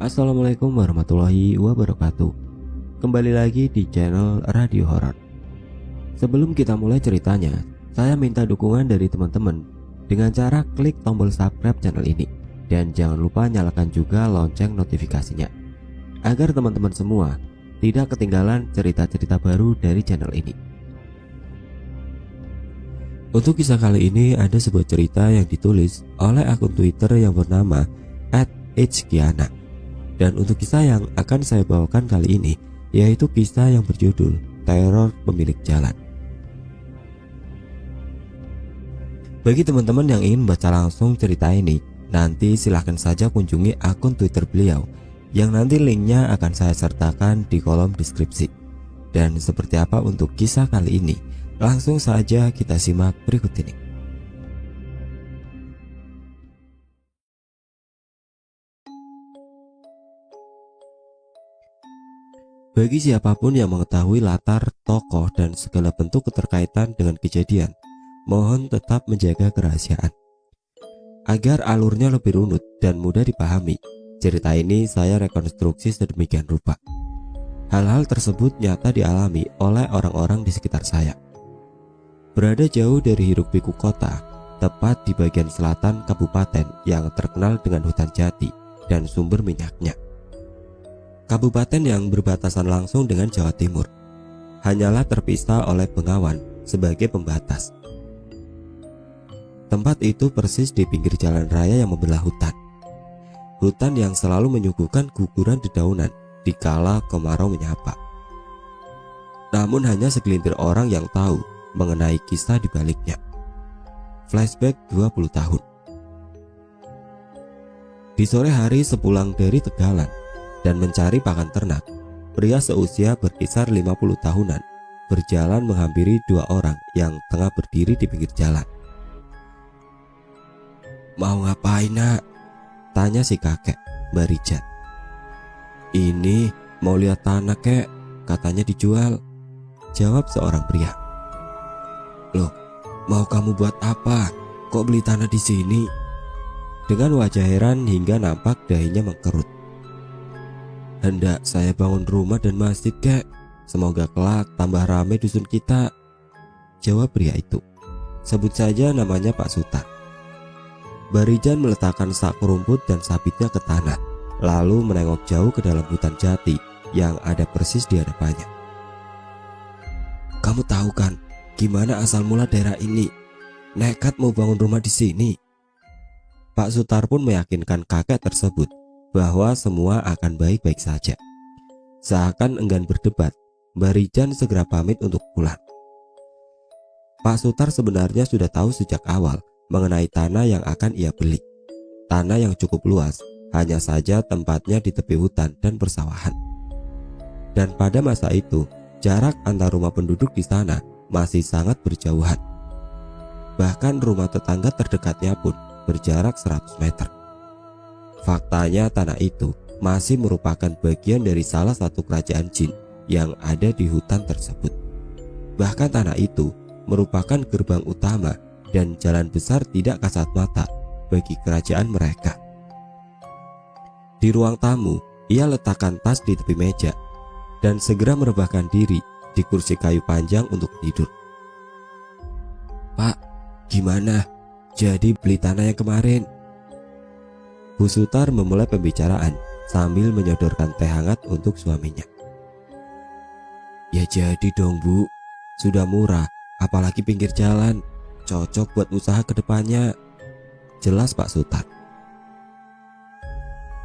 Assalamualaikum warahmatullahi wabarakatuh. Kembali lagi di channel Radio Horor. Sebelum kita mulai ceritanya, saya minta dukungan dari teman-teman dengan cara klik tombol subscribe channel ini. Dan jangan lupa nyalakan juga lonceng notifikasinya, agar teman-teman semua tidak ketinggalan cerita-cerita baru dari channel ini. Untuk kisah kali ini ada sebuah cerita yang ditulis oleh akun Twitter yang bernama @hkiana. Dan untuk kisah yang akan saya bawakan kali ini yaitu kisah yang berjudul Teror Pemilik Jalan. Bagi teman-teman yang ingin baca langsung cerita ini, nanti silahkan saja kunjungi akun Twitter beliau yang nanti linknya akan saya sertakan di kolom deskripsi. Dan seperti apa untuk kisah kali ini, langsung saja kita simak berikut ini. Bagi siapapun yang mengetahui latar tokoh dan segala bentuk keterkaitan dengan kejadian, mohon tetap menjaga kerahasiaan. Agar alurnya lebih runut dan mudah dipahami, cerita ini saya rekonstruksi sedemikian rupa. Hal-hal tersebut nyata dialami oleh orang-orang di sekitar saya. Berada jauh dari hiruk-pikuk kota, tepat di bagian selatan kabupaten yang terkenal dengan hutan jati dan sumber minyaknya. Kabupaten yang berbatasan langsung dengan Jawa Timur, hanyalah terpisah oleh Bengawan sebagai pembatas. Tempat itu persis di pinggir jalan raya yang membelah hutan. Hutan yang selalu menyuguhkan guguran dedaunan dikala kemarau menyapa. Namun hanya segelintir orang yang tahu mengenai kisah di baliknya. Flashback 20 tahun. Di sore hari sepulang dari Tegalan dan mencari pakan ternak, pria seusia berkisar 50 tahunan berjalan menghampiri dua orang yang tengah berdiri di pinggir jalan. "Mau ngapain, Nak?" tanya si kakek, Mbak Rijat. "Ini mau lihat tanah, Kek, katanya dijual," jawab seorang pria. "Loh, mau kamu buat apa? Kok beli tanah di sini?" Dengan wajah heran hingga nampak dahinya mengkerut. "Hendak saya bangun rumah dan masjid, Kek. Semoga kelak tambah ramai dusun kita," jawab pria itu. Sebut saja namanya Pak Sutar. Barijan meletakkan sak rumput dan sabitnya ke tanah, lalu menengok jauh ke dalam hutan jati yang ada persis di hadapannya. "Kamu tahu kan gimana asal mula daerah ini? Nekat mau bangun rumah di sini." Pak Sutar pun meyakinkan kakek tersebut bahwa semua akan baik-baik saja. Seakan enggan berdebat, Barijan segera pamit untuk pulang. Pak Sutar sebenarnya sudah tahu sejak awal mengenai tanah yang akan ia beli. Tanah yang cukup luas, hanya saja tempatnya di tepi hutan dan persawahan. Dan pada masa itu, jarak antar rumah penduduk di sana masih sangat berjauhan. Bahkan rumah tetangga terdekatnya pun berjarak 100 meter. Faktanya tanah itu masih merupakan bagian dari salah satu kerajaan jin yang ada di hutan tersebut. Bahkan tanah itu merupakan gerbang utama dan jalan besar tidak kasat mata bagi kerajaan mereka. Di ruang tamu, ia letakkan tas di tepi meja dan segera merebahkan diri di kursi kayu panjang untuk tidur. "Pak, gimana? Jadi beli tanah yang kemarin?" Bu Sutar memulai pembicaraan sambil menyodorkan teh hangat untuk suaminya. "Ya jadi dong, Bu. Sudah murah, apalagi pinggir jalan. Cocok buat usaha kedepannya," jelas Pak Sutar.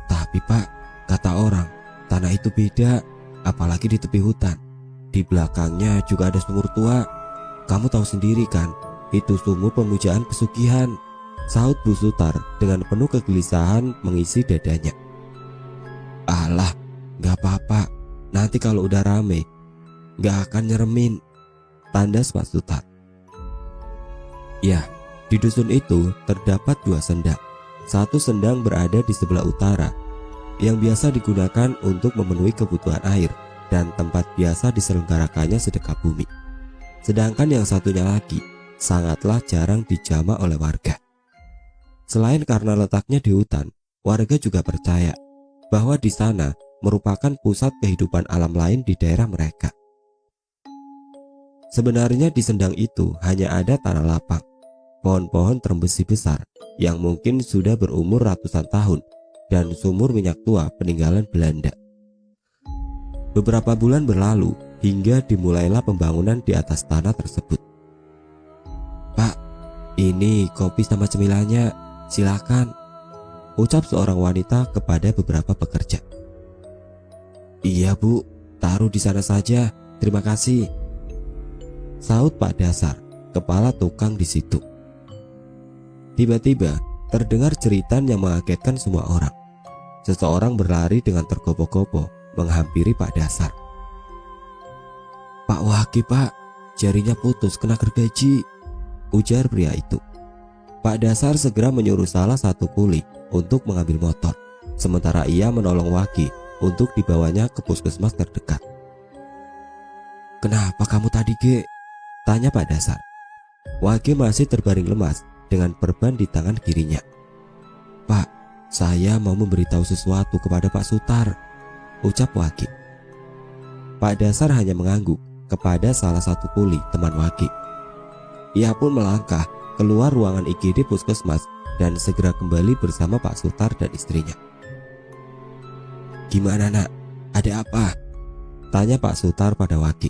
"Tapi Pak, kata orang, tanah itu beda, apalagi di tepi hutan. Di belakangnya juga ada sumur tua. Kamu tahu sendiri kan, itu sumur pemujaan pesugihan," sahut Bu Sutar dengan penuh kegelisahan mengisi dadanya. "Alah, gak apa-apa, nanti kalau udah rame gak akan nyeremin," tandas Pak Sutar. Ya, di dusun itu terdapat dua sendang. Satu sendang berada di sebelah utara yang biasa digunakan untuk memenuhi kebutuhan air dan tempat biasa diselenggarakannya sedekah bumi. Sedangkan yang satunya lagi sangatlah jarang dijamah oleh warga. Selain karena letaknya di hutan, warga juga percaya bahwa di sana merupakan pusat kehidupan alam lain di daerah mereka. Sebenarnya di Sendang itu hanya ada tanah lapang, pohon-pohon terembesi besar yang mungkin sudah berumur ratusan tahun, dan sumur minyak tua peninggalan Belanda. Beberapa bulan berlalu hingga dimulailah pembangunan di atas tanah tersebut. "Pak, ini kopi sama cemilannya, silakan," ucap seorang wanita kepada beberapa pekerja. "Iya Bu, taruh di sana saja, terima kasih," sahut Pak Dasar, kepala tukang di situ. Tiba-tiba terdengar jeritan yang mengagetkan semua orang. Seseorang berlari dengan tergopoh-gopoh menghampiri Pak Dasar. "Pak Waki, Pak, jarinya putus kena gergaji," ujar pria itu. Pak Dasar segera menyuruh salah satu kuli untuk mengambil motor, sementara ia menolong Waki untuk dibawanya ke puskesmas terdekat. "Kenapa kamu tadi, Ge?" tanya Pak Dasar. Waki masih terbaring lemas dengan perban di tangan kirinya. "Pak, saya mau memberitahu sesuatu kepada Pak Sutar," ucap Waki. Pak Dasar hanya mengangguk kepada salah satu kuli teman Waki. Ia pun melangkah keluar ruangan IGD puskesmas dan segera kembali bersama Pak Sutar dan istrinya. "Gimana nak? Ada apa?" tanya Pak Sutar pada Waki.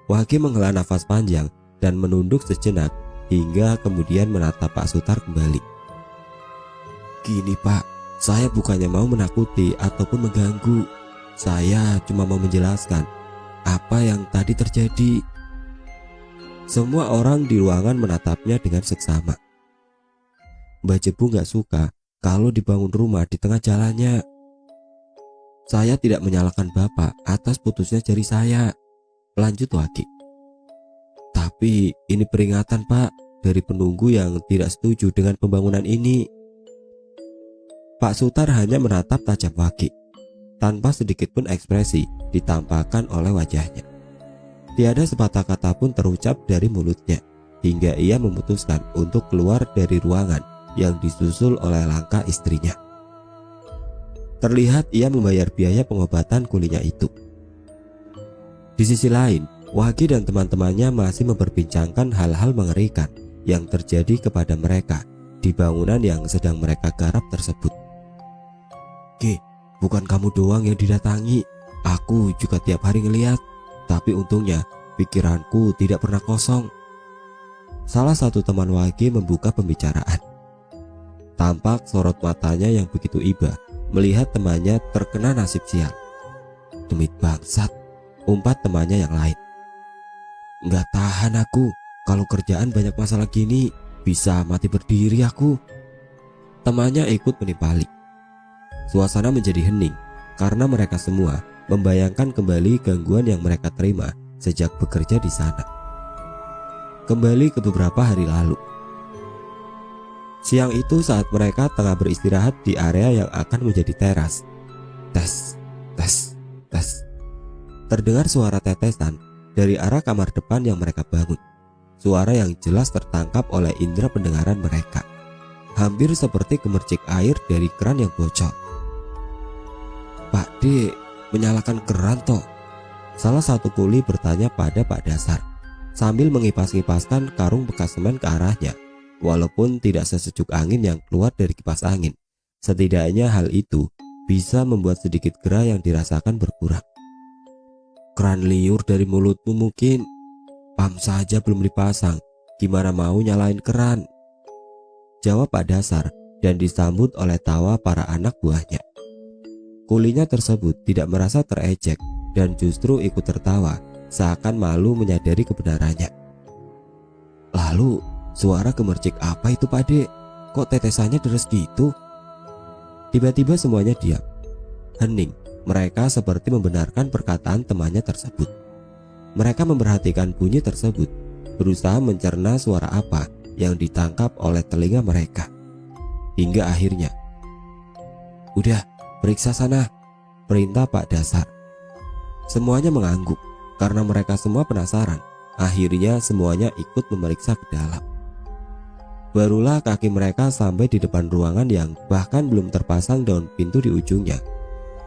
Waki menghela nafas panjang dan menunduk sejenak hingga kemudian menatap Pak Sutar kembali. "Gini Pak, saya bukannya mau menakuti ataupun mengganggu. Saya cuma mau menjelaskan apa yang tadi terjadi." Semua orang di ruangan menatapnya dengan seksama. "Mbak Jebu gak suka kalau dibangun rumah di tengah jalannya. Saya tidak menyalahkan Bapak atas putusnya jari saya," lanjut Waki. "Tapi ini peringatan Pak dari penunggu yang tidak setuju dengan pembangunan ini." Pak Sutar hanya menatap tajam Waki. Tanpa sedikit pun ekspresi ditampakkan oleh wajahnya. Tiada sepatah kata pun terucap dari mulutnya, hingga ia memutuskan untuk keluar dari ruangan yang disusul oleh langkah istrinya. Terlihat ia membayar biaya pengobatan kulinya itu. Di sisi lain, Waki dan teman-temannya masih memperbincangkan hal-hal mengerikan yang terjadi kepada mereka di bangunan yang sedang mereka garap tersebut. "Ge, bukan kamu doang yang didatangi. Aku juga tiap hari ngeliat. Tapi untungnya pikiranku tidak pernah kosong." Salah satu teman Waki membuka pembicaraan. Tampak sorot matanya yang begitu iba melihat temannya terkena nasib sial. "Demit bangsat," umpat temannya yang lain. "Nggak tahan aku. Kalau kerjaan banyak masalah gini, bisa mati berdiri aku," temannya ikut menimpali. Suasana menjadi hening karena mereka semua membayangkan kembali gangguan yang mereka terima sejak bekerja di sana. Kembali ke beberapa hari lalu. Siang itu saat mereka tengah beristirahat di area yang akan menjadi teras. Tes, tes, tes. Terdengar suara tetesan dari arah kamar depan yang mereka bangun. Suara yang jelas tertangkap oleh indera pendengaran mereka. Hampir seperti gemercik air dari keran yang bocor. "Pak D, menyalakan keran toh?" salah satu kuli bertanya pada Pak Dasar sambil mengipas-ngipaskan karung bekas semen ke arahnya. Walaupun tidak sesejuk angin yang keluar dari kipas angin, setidaknya hal itu bisa membuat sedikit gerah yang dirasakan berkurang. "Keran liur dari mulutmu mungkin. Pam saja belum dipasang, gimana mau nyalain keran?" jawab Pak Dasar dan disambut oleh tawa para anak buahnya. Kulinya tersebut tidak merasa terejek dan justru ikut tertawa seakan malu menyadari kebenarannya. "Lalu suara gemercik apa itu Pak De? Kok tetesannya deres gitu?" Tiba-tiba semuanya diam. Hening, mereka seperti membenarkan perkataan temannya tersebut. Mereka memperhatikan bunyi tersebut, berusaha mencerna suara apa yang ditangkap oleh telinga mereka. Hingga akhirnya, "Udah, periksa sana," perintah Pak Dasar. Semuanya mengangguk karena mereka semua penasaran. Akhirnya semuanya ikut memeriksa ke dalam. Barulah kaki mereka sampai di depan ruangan yang bahkan belum terpasang daun pintu di ujungnya.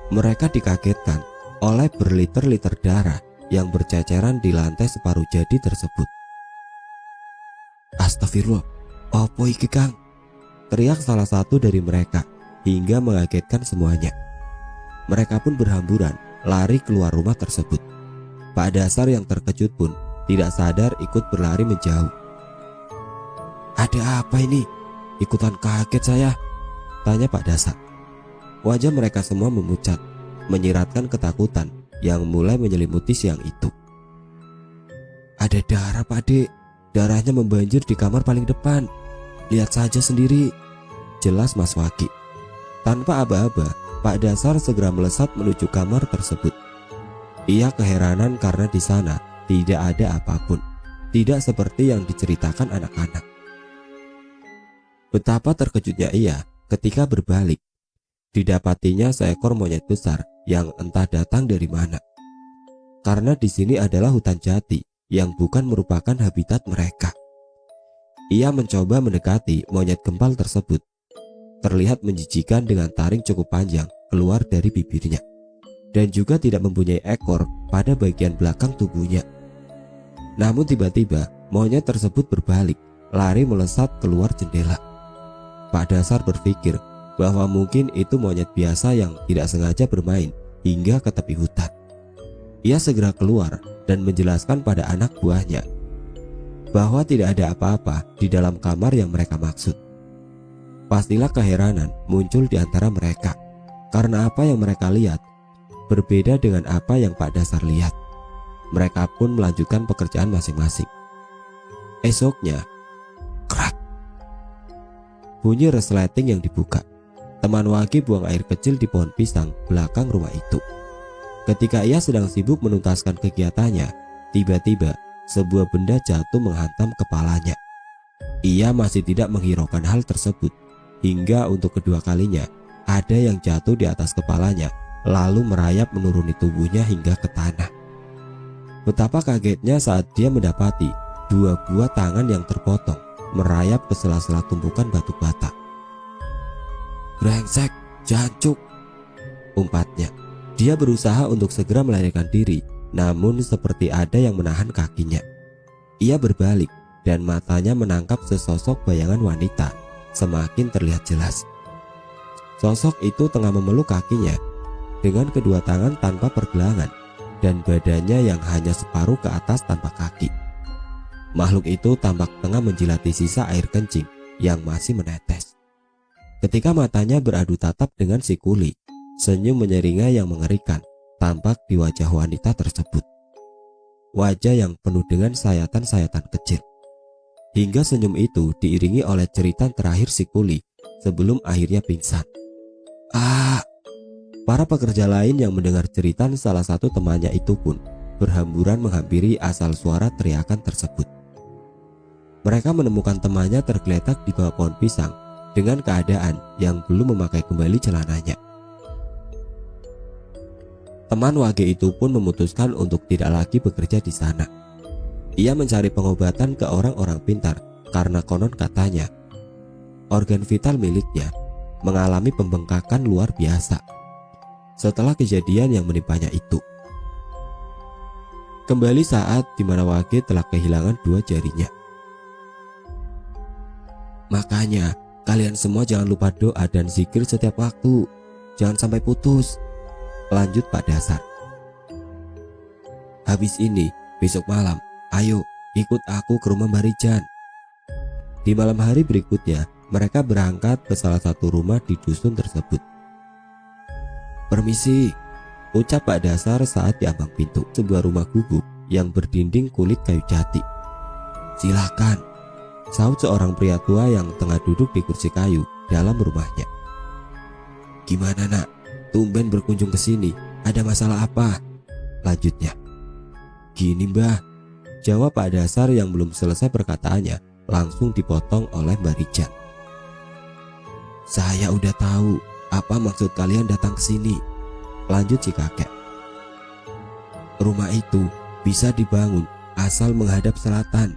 Mereka dikagetkan oleh berliter-liter darah yang berceceran di lantai separuh jadi tersebut. "Astagfirullah, opo iki Kang?" teriak salah satu dari mereka hingga mengagetkan semuanya. Mereka pun berhamburan lari keluar rumah tersebut. Pak Dasar yang terkejut pun tidak sadar ikut berlari menjauh. "Ada apa ini? Ikutan kaget saya," tanya Pak Dasar. Wajah mereka semua memucat, menyiratkan ketakutan yang mulai menyelimuti siang itu. "Ada darah Pak Dek, darahnya membanjir di kamar paling depan. Lihat saja sendiri," jelas Mas Waki. Tanpa aba-aba, Pak Dasar segera melesat menuju kamar tersebut. Ia keheranan karena di sana tidak ada apapun, tidak seperti yang diceritakan anak-anak. Betapa terkejutnya ia ketika berbalik. Didapatinya seekor monyet besar yang entah datang dari mana. Karena di sini adalah hutan jati yang bukan merupakan habitat mereka. Ia mencoba mendekati monyet gempal tersebut. Terlihat menjijikan dengan taring cukup panjang keluar dari bibirnya, dan juga tidak mempunyai ekor pada bagian belakang tubuhnya. Namun tiba-tiba monyet tersebut berbalik, lari melesat keluar jendela. Pak Dasar berpikir bahwa mungkin itu monyet biasa yang tidak sengaja bermain hingga ke tepi hutan. Ia segera keluar dan menjelaskan pada anak buahnya bahwa tidak ada apa-apa di dalam kamar yang mereka maksud. Pastilah keheranan muncul di antara mereka karena apa yang mereka lihat berbeda dengan apa yang Pak Dasar lihat. Mereka pun melanjutkan pekerjaan masing-masing. Esoknya, krak, bunyi resleting yang dibuka. Teman Waki buang air kecil di pohon pisang belakang rumah itu. Ketika ia sedang sibuk menuntaskan kegiatannya, tiba-tiba sebuah benda jatuh menghantam kepalanya. Ia masih tidak menghiraukan hal tersebut hingga untuk kedua kalinya ada yang jatuh di atas kepalanya lalu merayap menuruni tubuhnya hingga ke tanah. Betapa kagetnya saat dia mendapati dua buah tangan yang terpotong merayap ke sela-sela tumpukan batu bata. "Brengsek, jancuk," umpatnya. Dia berusaha untuk segera melarikan diri, namun seperti ada yang menahan kakinya. Ia berbalik dan matanya menangkap sesosok bayangan wanita semakin terlihat jelas. Sosok itu tengah memeluk kakinya dengan kedua tangan tanpa pergelangan dan badannya yang hanya separuh ke atas tanpa kaki. Makhluk itu tampak tengah menjilati sisa air kencing yang masih menetes. Ketika matanya beradu tatap dengan si kuli, senyum menyeringai yang mengerikan tampak di wajah wanita tersebut. Wajah yang penuh dengan sayatan-sayatan kecil. Hingga senyum itu diiringi oleh cerita terakhir si kuli sebelum akhirnya pingsan. Para pekerja lain yang mendengar cerita salah satu temannya itu pun berhamburan menghampiri asal suara teriakan tersebut. Mereka menemukan temannya tergeletak di bawah pohon pisang dengan keadaan yang belum memakai kembali celananya. Teman Wage itu pun memutuskan untuk tidak lagi bekerja di sana. Ia mencari pengobatan ke orang-orang pintar karena konon katanya organ vital miliknya mengalami pembengkakan luar biasa setelah kejadian yang menimpanya itu. Kembali saat di mana Wage telah kehilangan dua jarinya. "Makanya kalian semua jangan lupa doa dan zikir setiap waktu. Jangan sampai putus," lanjut Pak Dasar. "Habis ini besok malam ayo ikut aku ke rumah Mbak Rijan." Di malam hari berikutnya mereka berangkat ke salah satu rumah di dusun tersebut. "Permisi," ucap Pak Dasar saat di ambang pintu sebuah rumah gubuk yang berdinding kulit kayu jati. "Silakan," sahut seorang pria tua yang tengah duduk di kursi kayu dalam rumahnya. "Gimana nak, tumben berkunjung ke sini, ada masalah apa?" lanjutnya. "Gini Mbah," jawab Pak Dasar yang belum selesai perkataannya langsung dipotong oleh Mbak Rijan. "Saya udah tahu apa maksud kalian datang ke sini," lanjut si kakek. "Rumah itu bisa dibangun asal menghadap selatan.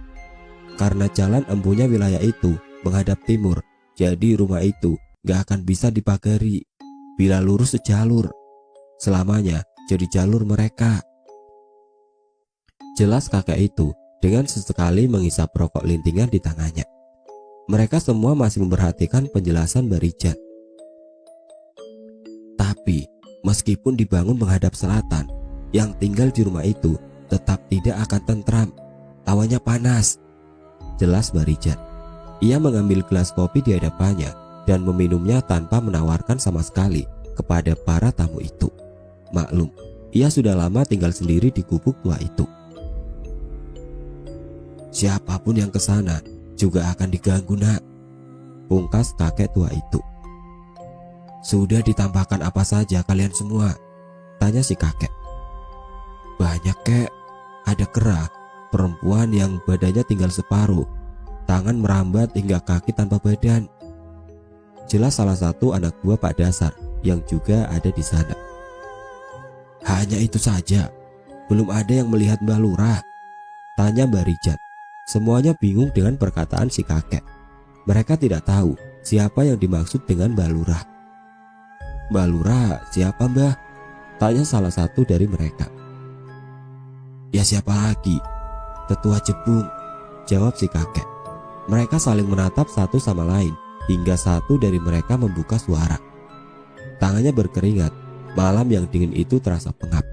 Karena jalan empunya wilayah itu menghadap timur, jadi rumah itu gak akan bisa dipagari. Bila lurus sejalur, selamanya jadi jalur mereka. Jelas kakek itu dengan sesekali menghisap rokok lintingan di tangannya. Mereka semua masih memperhatikan penjelasan Barijat. Tapi meskipun dibangun menghadap selatan, yang tinggal di rumah itu tetap tidak akan tentram. Tawanya panas. Jelas Barijat. Ia mengambil gelas kopi di hadapannya dan meminumnya tanpa menawarkan sama sekali kepada para tamu itu. Maklum, ia sudah lama tinggal sendiri di gubuk tua itu. Siapapun yang ke sana juga akan diganggu, nak, pungkas kakek tua itu. Sudah ditambahkan apa saja kalian semua? Tanya si kakek. Banyak, kek. Ada kera, perempuan yang badannya tinggal separuh, tangan merambat hingga kaki tanpa badan. Jelas salah satu anak buah Pak Dasar yang juga ada di sana. Hanya itu saja, belum ada yang melihat Mbah Lurah? Tanya Barijat. Semuanya bingung dengan perkataan si kakek. Mereka tidak tahu siapa yang dimaksud dengan Mbah Lurah. Mbah Lurah siapa, Mbah? Tanya salah satu dari mereka. Ya siapa lagi? Tetua Jebung, jawab si kakek. Mereka saling menatap satu sama lain hingga satu dari mereka membuka suara. Tangannya berkeringat, malam yang dingin itu terasa pengap.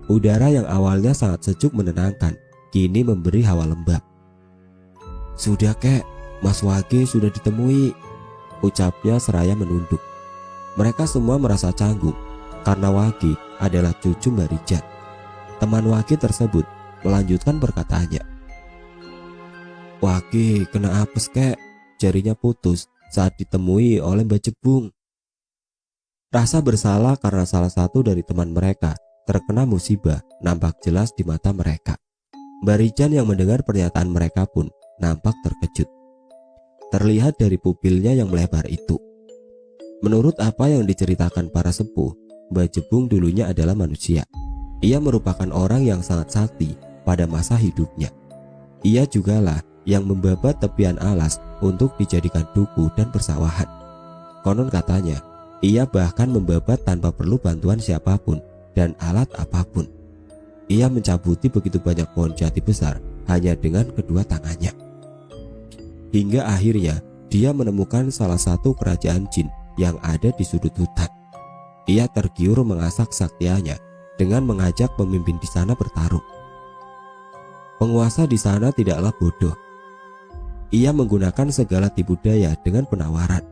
Udara yang awalnya sangat sejuk menenangkan, kini memberi hawa lembab. Sudah, kek, Mas Wage sudah ditemui, ucapnya seraya menunduk. Mereka semua merasa canggung karena Wage adalah cucu Barijat. Teman Wage tersebut melanjutkan perkataannya. Wage kena apes, kek, jarinya putus saat ditemui oleh Mbah Jebung. Rasa bersalah karena salah satu dari teman mereka terkena musibah nampak jelas di mata mereka. Barijat yang mendengar pernyataan mereka pun nampak terkejut. Terlihat dari pupilnya yang melebar itu. Menurut apa yang diceritakan para sepuh, Mbah Jebung dulunya adalah manusia. Ia merupakan orang yang sangat sakti pada masa hidupnya. Ia jugalah yang membabat tepian alas untuk dijadikan duku dan persawahan. Konon katanya, ia bahkan membabat tanpa perlu bantuan siapapun dan alat apapun. Ia mencabuti begitu banyak pohon jati besar hanya dengan kedua tangannya. Hingga akhirnya dia menemukan salah satu kerajaan jin yang ada di sudut hutan. Ia tergiur mengasah kesaktiannya dengan mengajak pemimpin di sana bertarung. Penguasa di sana tidaklah bodoh. Ia menggunakan segala tipu daya dengan penawaran.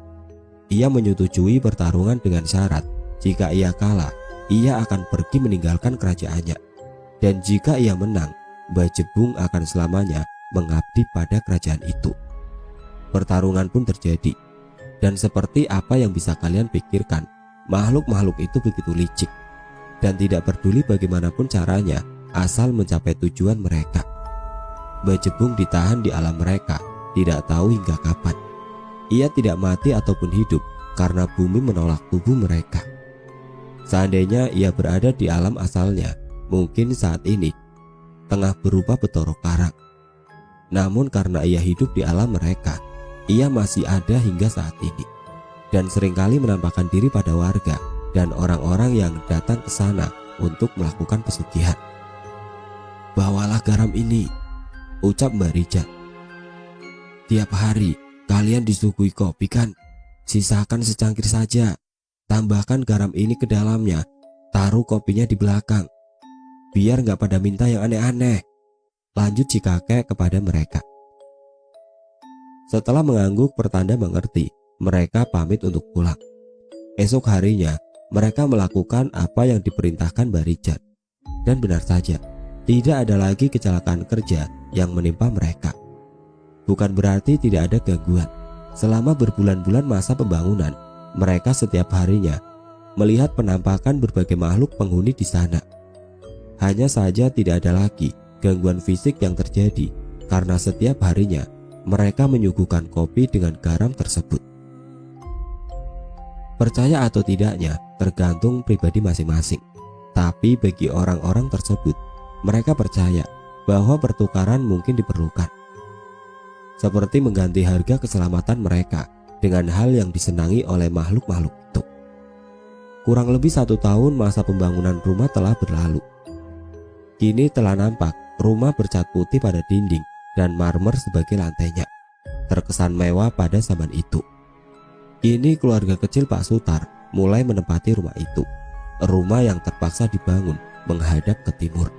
Ia menyetujui pertarungan dengan syarat jika ia kalah, ia akan pergi meninggalkan kerajaannya. Dan jika ia menang, Mbah Jebung akan selamanya mengabdi pada kerajaan itu. Pertarungan pun terjadi. Dan seperti apa yang bisa kalian pikirkan, makhluk-makhluk itu begitu licik dan tidak peduli bagaimanapun caranya asal mencapai tujuan mereka. Mbah Jebung ditahan di alam mereka, tidak tahu hingga kapan. Ia tidak mati ataupun hidup karena bumi menolak tubuh mereka. Seandainya ia berada di alam asalnya, mungkin saat ini tengah berubah betorok karang. Namun karena ia hidup di alam mereka, ia masih ada hingga saat ini. Dan seringkali menampakkan diri pada warga dan orang-orang yang datang ke sana untuk melakukan pesugihan. Bawalah garam ini, ucap Barijat. Tiap hari kalian disuguhi kopi kan? Sisakan secangkir saja. Tambahkan garam ini ke dalamnya. Taruh kopinya di belakang. Biar gak pada minta yang aneh-aneh. Lanjut si kakek kepada mereka. Setelah mengangguk pertanda mengerti, mereka pamit untuk pulang. Esok harinya mereka melakukan apa yang diperintahkan Barijat. Dan benar saja, tidak ada lagi kecelakaan kerja yang menimpa mereka. Bukan berarti tidak ada gangguan. Selama berbulan-bulan masa pembangunan, mereka setiap harinya melihat penampakan berbagai makhluk penghuni di sana. Hanya saja tidak ada lagi gangguan fisik yang terjadi karena setiap harinya mereka menyuguhkan kopi dengan garam tersebut. Percaya atau tidaknya tergantung pribadi masing-masing. Tapi bagi orang-orang tersebut, mereka percaya bahwa pertukaran mungkin diperlukan. seperti mengganti harga keselamatan mereka dengan hal yang disenangi oleh makhluk-makhluk itu. Kurang lebih 1 tahun masa pembangunan rumah telah berlalu. Kini telah nampak rumah bercat putih pada dinding dan marmer sebagai lantainya, terkesan mewah pada zaman itu. Kini keluarga kecil Pak Sutar mulai menempati rumah itu, rumah yang terpaksa dibangun menghadap ke timur,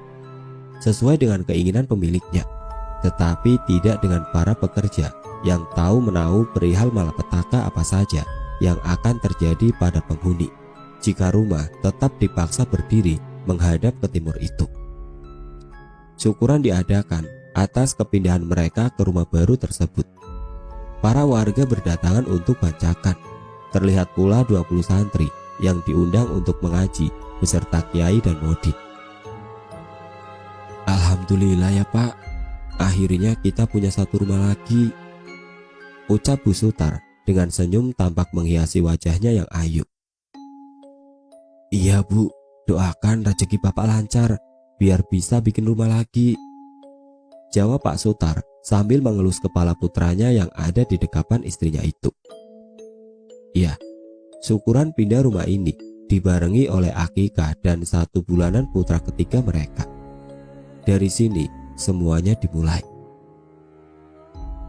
sesuai dengan keinginan pemiliknya, tetapi tidak dengan para pekerja yang tahu menahu perihal malapetaka apa saja yang akan terjadi pada penghuni jika rumah tetap dipaksa berdiri menghadap ke timur itu. Syukuran diadakan atas kepindahan mereka ke rumah baru tersebut. Para warga berdatangan untuk bancakan. Terlihat pula 20 santri yang diundang untuk mengaji beserta kiai dan modin. Alhamdulillah ya Pak, akhirnya kita punya satu rumah lagi, ucap Bu Sutar dengan senyum tampak menghiasi wajahnya yang ayu. Iya Bu, doakan rezeki Bapak lancar biar bisa bikin rumah lagi, jawab Pak Sutar sambil mengelus kepala putranya yang ada di dekapan istrinya itu. Ya, syukuran pindah rumah ini dibarengi oleh akikah dan 1 bulanan putra ketiga mereka. Dari sini semuanya dimulai.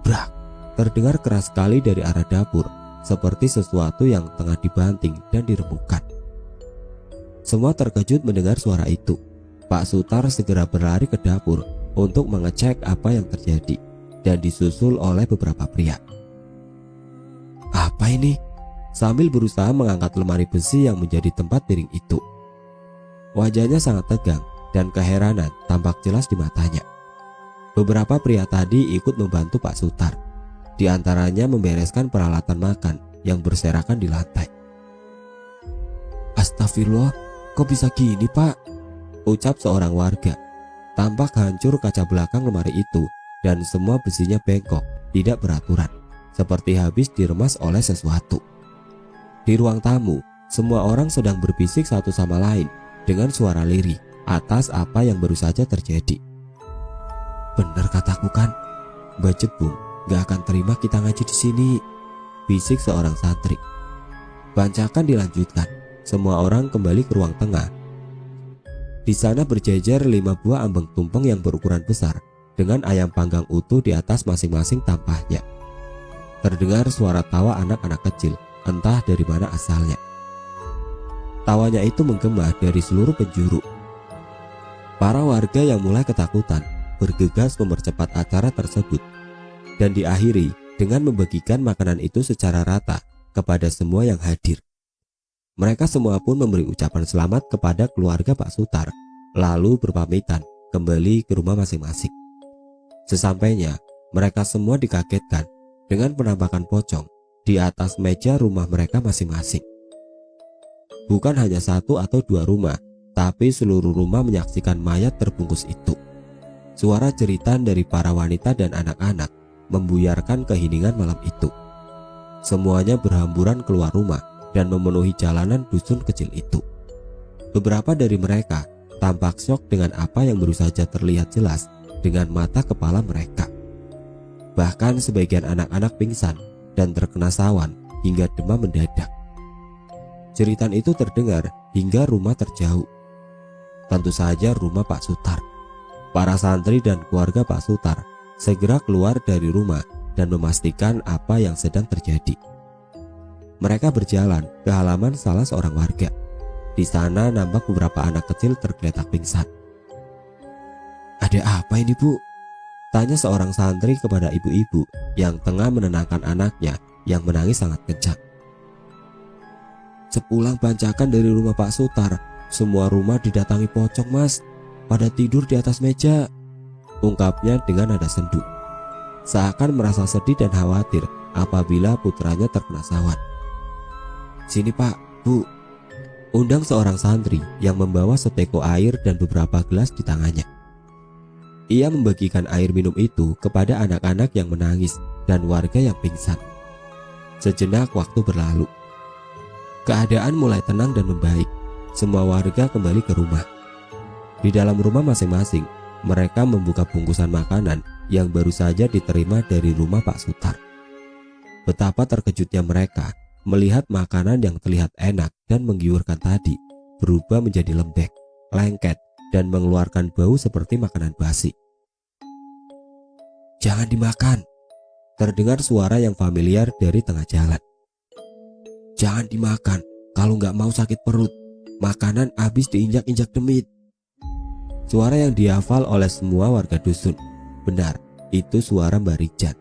Brak, terdengar keras sekali dari arah dapur, seperti sesuatu yang tengah dibanting dan diremukkan. Semua terkejut mendengar suara itu. Pak Sutar segera berlari ke dapur untuk mengecek apa yang terjadi dan disusul oleh beberapa pria. Apa ini? Sambil berusaha mengangkat lemari besi yang menjadi tempat piring itu. Wajahnya sangat tegang dan keheranan tampak jelas di matanya. Beberapa pria tadi ikut membantu Pak Sutar, di antaranya membereskan peralatan makan yang berserakan di lantai. Astagfirullah, kok bisa gini Pak? Ucap seorang warga. Tampak hancur kaca belakang lemari itu dan semua besinya bengkok, tidak beraturan, seperti habis diremas oleh sesuatu. Di ruang tamu, semua orang sedang berbisik satu sama lain dengan suara lirih atas apa yang baru saja terjadi. Benar kataku kan, Mbak Jebung gak akan terima kita ngaji di sini, bisik seorang santri. Bancakan dilanjutkan, semua orang kembali ke ruang tengah. Di sana berjejer 5 buah ambeng tumpeng yang berukuran besar dengan ayam panggang utuh di atas masing-masing tampahnya. Terdengar suara tawa anak-anak kecil, entah dari mana asalnya. Tawanya itu menggema dari seluruh penjuru. Para warga yang mulai ketakutan bergegas mempercepat acara tersebut dan diakhiri dengan membagikan makanan itu secara rata kepada semua yang hadir. Mereka semua pun memberi ucapan selamat kepada keluarga Pak Sutar, lalu berpamitan kembali ke rumah masing-masing. Sesampainya, mereka semua dikagetkan dengan penampakan pocong di atas meja rumah mereka masing-masing. Bukan hanya 1 atau 2 rumah, tapi seluruh rumah menyaksikan mayat terbungkus itu. Suara jeritan dari para wanita dan anak-anak membuyarkan keheningan malam itu. Semuanya berhamburan keluar rumah dan memenuhi jalanan dusun kecil itu. Beberapa dari mereka tampak syok dengan apa yang baru saja terlihat jelas dengan mata kepala mereka. Bahkan sebagian anak-anak pingsan dan terkena sawan hingga demam mendadak. Jeritan itu terdengar hingga rumah terjauh. Tentu saja rumah Pak Sutar. Para santri dan keluarga Pak Sutar segera keluar dari rumah dan memastikan apa yang sedang terjadi. Mereka berjalan ke halaman salah seorang warga. Di sana nampak beberapa anak kecil tergeletak pingsan. Ada apa ini Bu? Tanya seorang santri kepada ibu-ibu yang tengah menenangkan anaknya yang menangis sangat kencang. Sepulang bancakan dari rumah Pak Sutar, semua rumah didatangi pocong Mas, pada tidur di atas meja, ungkapnya dengan nada sendu. Seakan merasa sedih dan khawatir apabila putranya terkena sawan. Sini Pak, Bu, undang seorang santri yang membawa seteko air dan beberapa gelas di tangannya. Ia membagikan air minum itu kepada anak-anak yang menangis dan warga yang pingsan. Sejenak waktu berlalu. Keadaan mulai tenang dan membaik. Semua warga kembali ke rumah. Di dalam rumah masing-masing, mereka membuka bungkusan makanan yang baru saja diterima dari rumah Pak Sutar. Betapa terkejutnya mereka melihat makanan yang terlihat enak dan menggiurkan tadi berubah menjadi lembek, lengket, dan mengeluarkan bau seperti makanan basi. "Jangan dimakan," terdengar suara yang familiar dari tengah jalan. "Jangan dimakan, kalau nggak mau sakit perut. Makanan habis diinjak-injak demit." Suara yang dihafal oleh semua warga dusun. Benar, itu suara Mbak Rijat.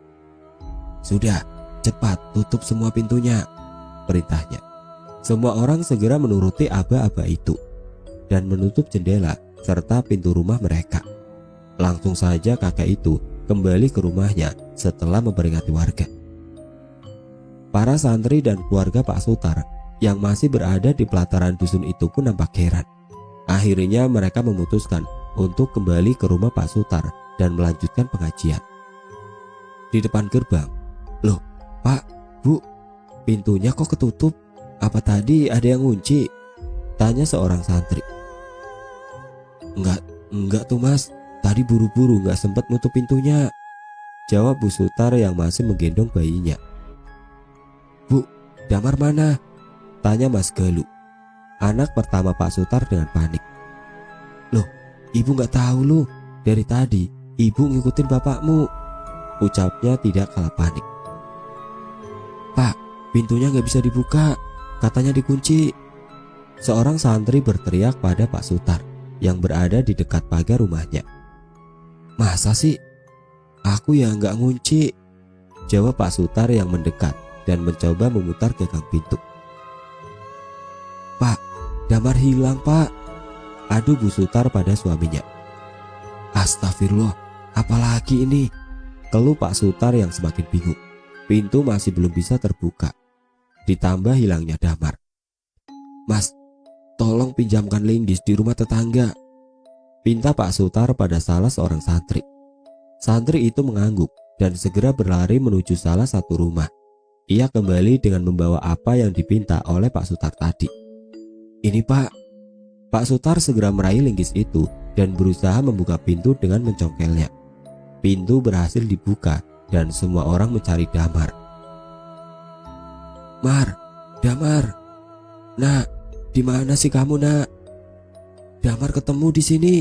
"Sudah, cepat tutup semua pintunya," perintahnya. Semua orang segera menuruti aba-aba itu dan menutup jendela serta pintu rumah mereka. Langsung saja kakek itu kembali ke rumahnya setelah memperingati warga. Para santri dan keluarga Pak Sutar yang masih berada di pelataran dusun itu pun nampak heran. Akhirnya mereka memutuskan untuk kembali ke rumah Pak Sutar dan melanjutkan pengajian. Di depan gerbang, "Loh, Pak, Bu, pintunya kok ketutup? Apa tadi ada yang ngunci?" tanya seorang santri. Enggak tuh Mas, tadi buru-buru gak sempat nutup pintunya," jawab Bu Sutar yang masih menggendong bayinya. "Bu, Damar mana?" tanya Mas Galuh, anak pertama Pak Sutar dengan panik. "Loh, Ibu gak tahu loh, dari tadi Ibu ngikutin bapakmu," ucapnya tidak kalah panik. "Pak, pintunya gak bisa dibuka, katanya dikunci," seorang santri berteriak pada Pak Sutar yang berada di dekat pagar rumahnya. "Masa sih? Aku ya nggak ngunci," jawab Pak Sutar yang mendekat dan mencoba memutar gagang pintu. "Pak, Damar hilang Pak," adu Bu Sutar pada suaminya. "Astagfirullah, apalagi ini?" keluh Pak Sutar yang semakin bingung. Pintu masih belum bisa terbuka, ditambah hilangnya Damar. "Mas, tolong pinjamkan linggis di rumah tetangga," pinta Pak Sutar pada salah seorang santri. Santri itu mengangguk dan segera berlari menuju salah satu rumah. Ia kembali dengan membawa apa yang dipinta oleh Pak Sutar tadi. "Ini Pak." Pak Sutar segera meraih linggis itu dan berusaha membuka pintu dengan mencongkelnya. Pintu berhasil dibuka dan semua orang mencari Damar. "Mar, Damar, Nak, di mana sih kamu Nak?" "Damar ketemu di sini,"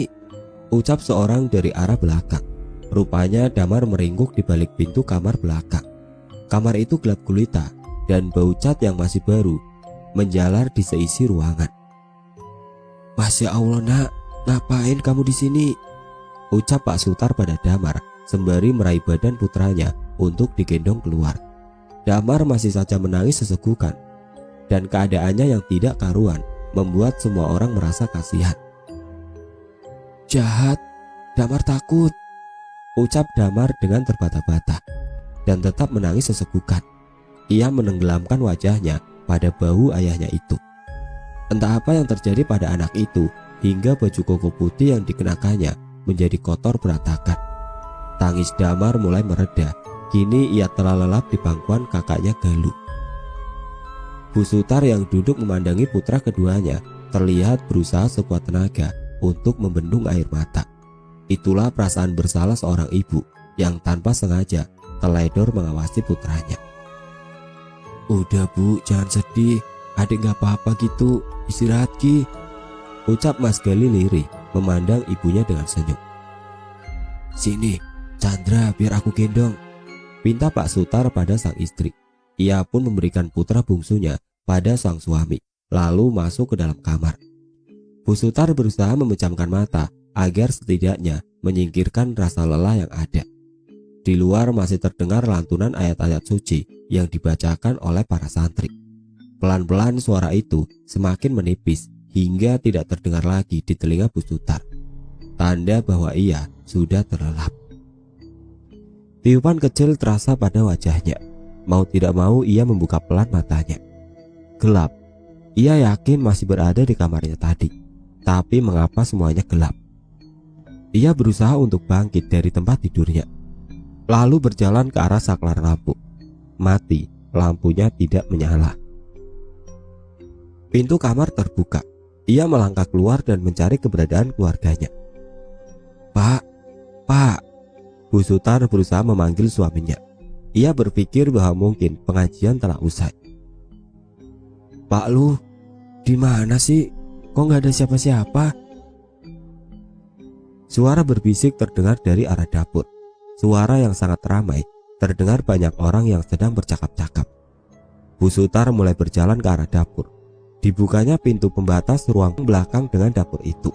ucap seorang dari arah belakang. Rupanya Damar meringkuk di balik pintu kamar belakang. Kamar itu gelap gulita dan bau cat yang masih baru menjalar di seisi ruangan. "Masya Allah Nak, ngapain kamu di sini?" ucap Pak Sutar pada Damar sembari meraih badan putranya untuk digendong keluar. Damar masih saja menangis sesegukan dan keadaannya yang tidak karuan membuat semua orang merasa kasihan. "Jahat, Damar takut," ucap Damar dengan terbata-bata dan tetap menangis sesegukan. Ia menenggelamkan wajahnya pada bahu ayahnya itu. Entah apa yang terjadi pada anak itu hingga baju koko putih yang dikenakannya menjadi kotor berantakan. Tangis Damar mulai mereda. Kini ia telah lelap di pangkuan kakaknya Galuh. Bu Sutar yang duduk memandangi putra keduanya terlihat berusaha sekuat tenaga untuk membendung air mata. Itulah perasaan bersalah seorang ibu yang tanpa sengaja teledor mengawasi putranya. "Udah Bu, jangan sedih, adik gak apa-apa gitu, istirahat Ki," ucap Mas Gali lirih memandang ibunya dengan senyum. "Sini, Chandra, biar aku gendong," pinta Pak Sutar pada sang istri. Ia pun memberikan putra bungsunya pada sang suami, lalu masuk ke dalam kamar. Bu Sutar berusaha memejamkan mata agar setidaknya menyingkirkan rasa lelah yang ada. Di luar masih terdengar lantunan ayat-ayat suci yang dibacakan oleh para santri. Pelan-pelan suara itu semakin menipis hingga tidak terdengar lagi di telinga Bu Sutar. Tanda bahwa ia sudah terlelap. Tiupan kecil terasa pada wajahnya. Mau tidak mau ia membuka pelan matanya. Gelap. Ia yakin masih berada di kamarnya tadi. Tapi mengapa semuanya gelap? Ia berusaha untuk bangkit dari tempat tidurnya, lalu berjalan ke arah saklar lampu. Mati, lampunya tidak menyala. Pintu kamar terbuka. Ia melangkah keluar dan mencari keberadaan keluarganya. "Pak, Pak. Bu Sutar berusaha memanggil suaminya. Ia berpikir bahwa mungkin pengajian telah usai. Pak Lu, di mana sih? Kok nggak ada siapa-siapa? Suara berbisik terdengar dari arah dapur. Suara yang sangat ramai, terdengar banyak orang yang sedang bercakap-cakap. Bu Sutar mulai berjalan ke arah dapur. Dibukanya pintu pembatas ruang belakang dengan dapur itu.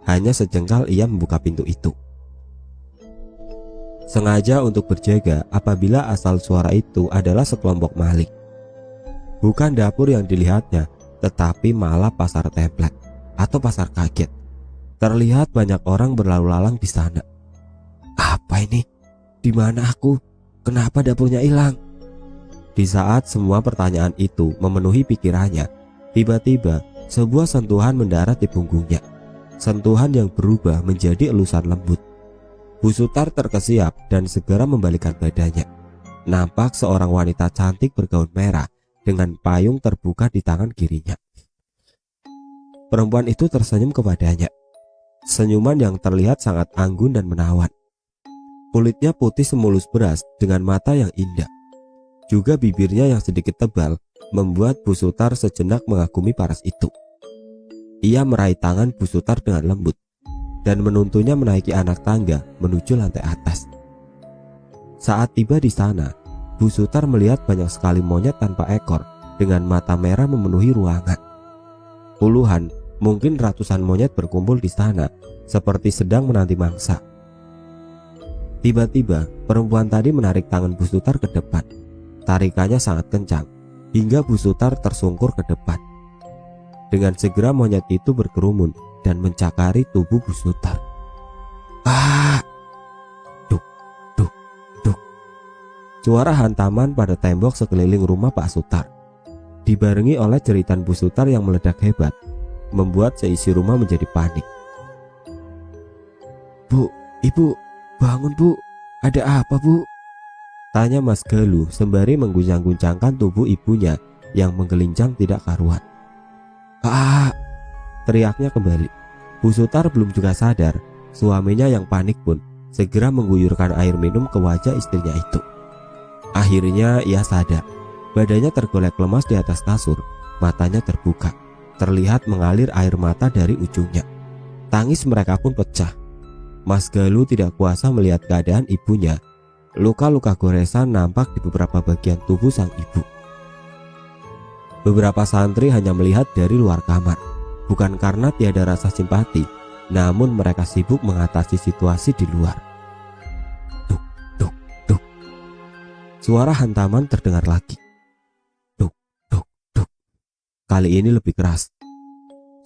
Hanya sejengkal ia membuka pintu itu. Sengaja untuk berjaga apabila asal suara itu adalah sekelompok maling. Bukan dapur yang dilihatnya, tetapi malah pasar templek atau pasar kaget. Terlihat banyak orang berlalu lalang di sana. Apa ini? Di mana aku? Kenapa dapurnya hilang? Di saat semua pertanyaan itu memenuhi pikirannya, tiba-tiba sebuah sentuhan mendarat di punggungnya. Sentuhan yang berubah menjadi elusan lembut. Bu Sutar terkesiap dan segera membalikkan badannya. Nampak seorang wanita cantik bergaun merah dengan payung terbuka di tangan kirinya. Perempuan itu tersenyum kepadanya. Senyuman yang terlihat sangat anggun dan menawan. Kulitnya putih semulus beras dengan mata yang indah. Juga bibirnya yang sedikit tebal membuat Bu Sutar sejenak mengagumi paras itu. Ia meraih tangan Bu Sutar dengan lembut dan menuntunnya menaiki anak tangga menuju lantai atas. Saat tiba di sana, Bu Sutar melihat banyak sekali monyet tanpa ekor dengan mata merah memenuhi ruangan. Puluhan, mungkin ratusan monyet berkumpul di sana seperti sedang menanti mangsa. Tiba-tiba perempuan tadi menarik tangan Bu Sutar ke depan. Tarikannya sangat kencang hingga Bu Sutar tersungkur ke depan. Dengan segera monyet itu berkerumun dan mencakari tubuh Bu Sutar. Ah! Duk, duk, duk. Suara hantaman pada tembok sekeliling rumah Pak Sutar, dibarengi oleh jeritan Bu Sutar yang meledak hebat, membuat seisi rumah menjadi panik. Bu, Ibu, bangun Bu, ada apa Bu? Tanya Mas Galuh sembari mengguncang-guncangkan tubuh ibunya yang menggelincang tidak karuan. Ah! Teriaknya kembali. Bu Sutar belum juga sadar, suaminya yang panik pun segera mengguyurkan air minum ke wajah istrinya itu. Akhirnya ia sadar, badannya tergolek lemas di atas kasur, matanya terbuka, terlihat mengalir air mata dari ujungnya. Tangis mereka pun pecah. Mas Galuh tidak kuasa melihat keadaan ibunya. Luka-luka goresan nampak di beberapa bagian tubuh sang ibu. Beberapa santri hanya melihat dari luar kamar. Bukan karena tiada rasa simpati, namun mereka sibuk mengatasi situasi di luar. Duk, duk, duk. Suara hantaman terdengar lagi. Duk, duk, duk. Kali ini lebih keras.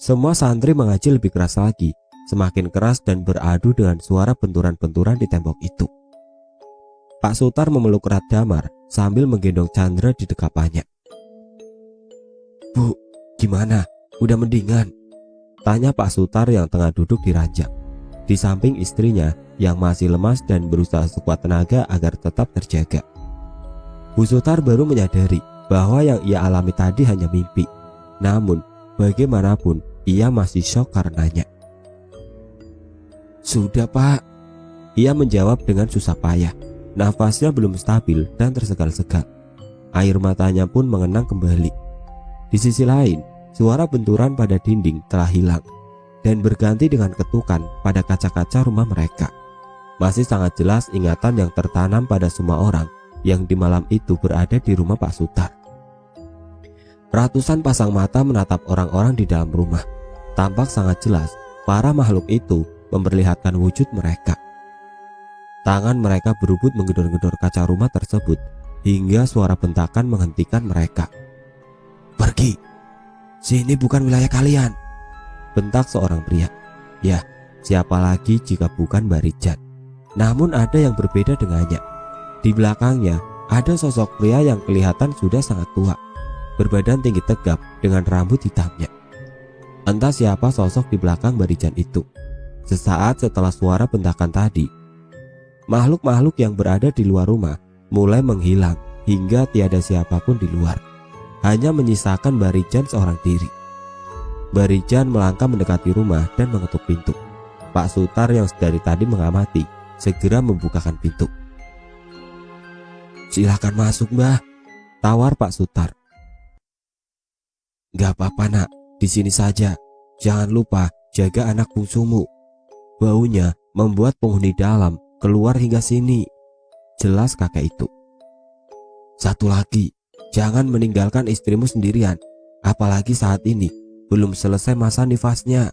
Semua santri mengaji lebih keras lagi, semakin keras dan beradu dengan suara benturan-benturan di tembok itu. Pak Sutar memeluk erat Damar sambil menggendong Chandra di dekapannya. Bu, gimana? Udah mendingan? Tanya Pak Sutar yang tengah duduk di ranjang, di samping istrinya yang masih lemas dan berusaha sekuat tenaga agar tetap terjaga. Bu Sutar baru menyadari bahwa yang ia alami tadi hanya mimpi. Namun, bagaimanapun ia masih syok karenanya. Sudah Pak, ia menjawab dengan susah payah. Nafasnya belum stabil dan tersegal-segal. Air matanya pun mengenang kembali. Di sisi lain, suara benturan pada dinding telah hilang dan berganti dengan ketukan pada kaca-kaca rumah mereka. Masih sangat jelas ingatan yang tertanam pada semua orang yang di malam itu berada di rumah Pak Sutar. Ratusan pasang mata menatap orang-orang di dalam rumah. Tampak sangat jelas para makhluk itu memperlihatkan wujud mereka. Tangan mereka berebut menggedor-gedor kaca rumah tersebut hingga suara bentakan menghentikan mereka. Pergi! Sini bukan wilayah kalian, bentak seorang pria. Ya, siapa lagi jika bukan Barijan? Namun ada yang berbeda dengannya. Di belakangnya ada sosok pria yang kelihatan sudah sangat tua, berbadan tinggi tegap dengan rambut hitamnya. Entah siapa sosok di belakang Barijan itu. Sesaat setelah suara bentakan tadi, makhluk-makhluk yang berada di luar rumah mulai menghilang hingga tiada siapapun di luar. Hanya menyisakan Barijan seorang diri. Barijan melangkah mendekati rumah dan mengetuk pintu. Pak Sutar yang dari tadi mengamati segera membukakan pintu. "Silakan masuk, Mbah," tawar Pak Sutar. "Gak apa-apa, Nak, di sini saja. Jangan lupa jaga anak bungsumu. Baunya membuat penghuni dalam keluar hingga sini," jelas kakek itu. "Satu lagi, jangan meninggalkan istrimu sendirian, apalagi saat ini belum selesai masa nifasnya."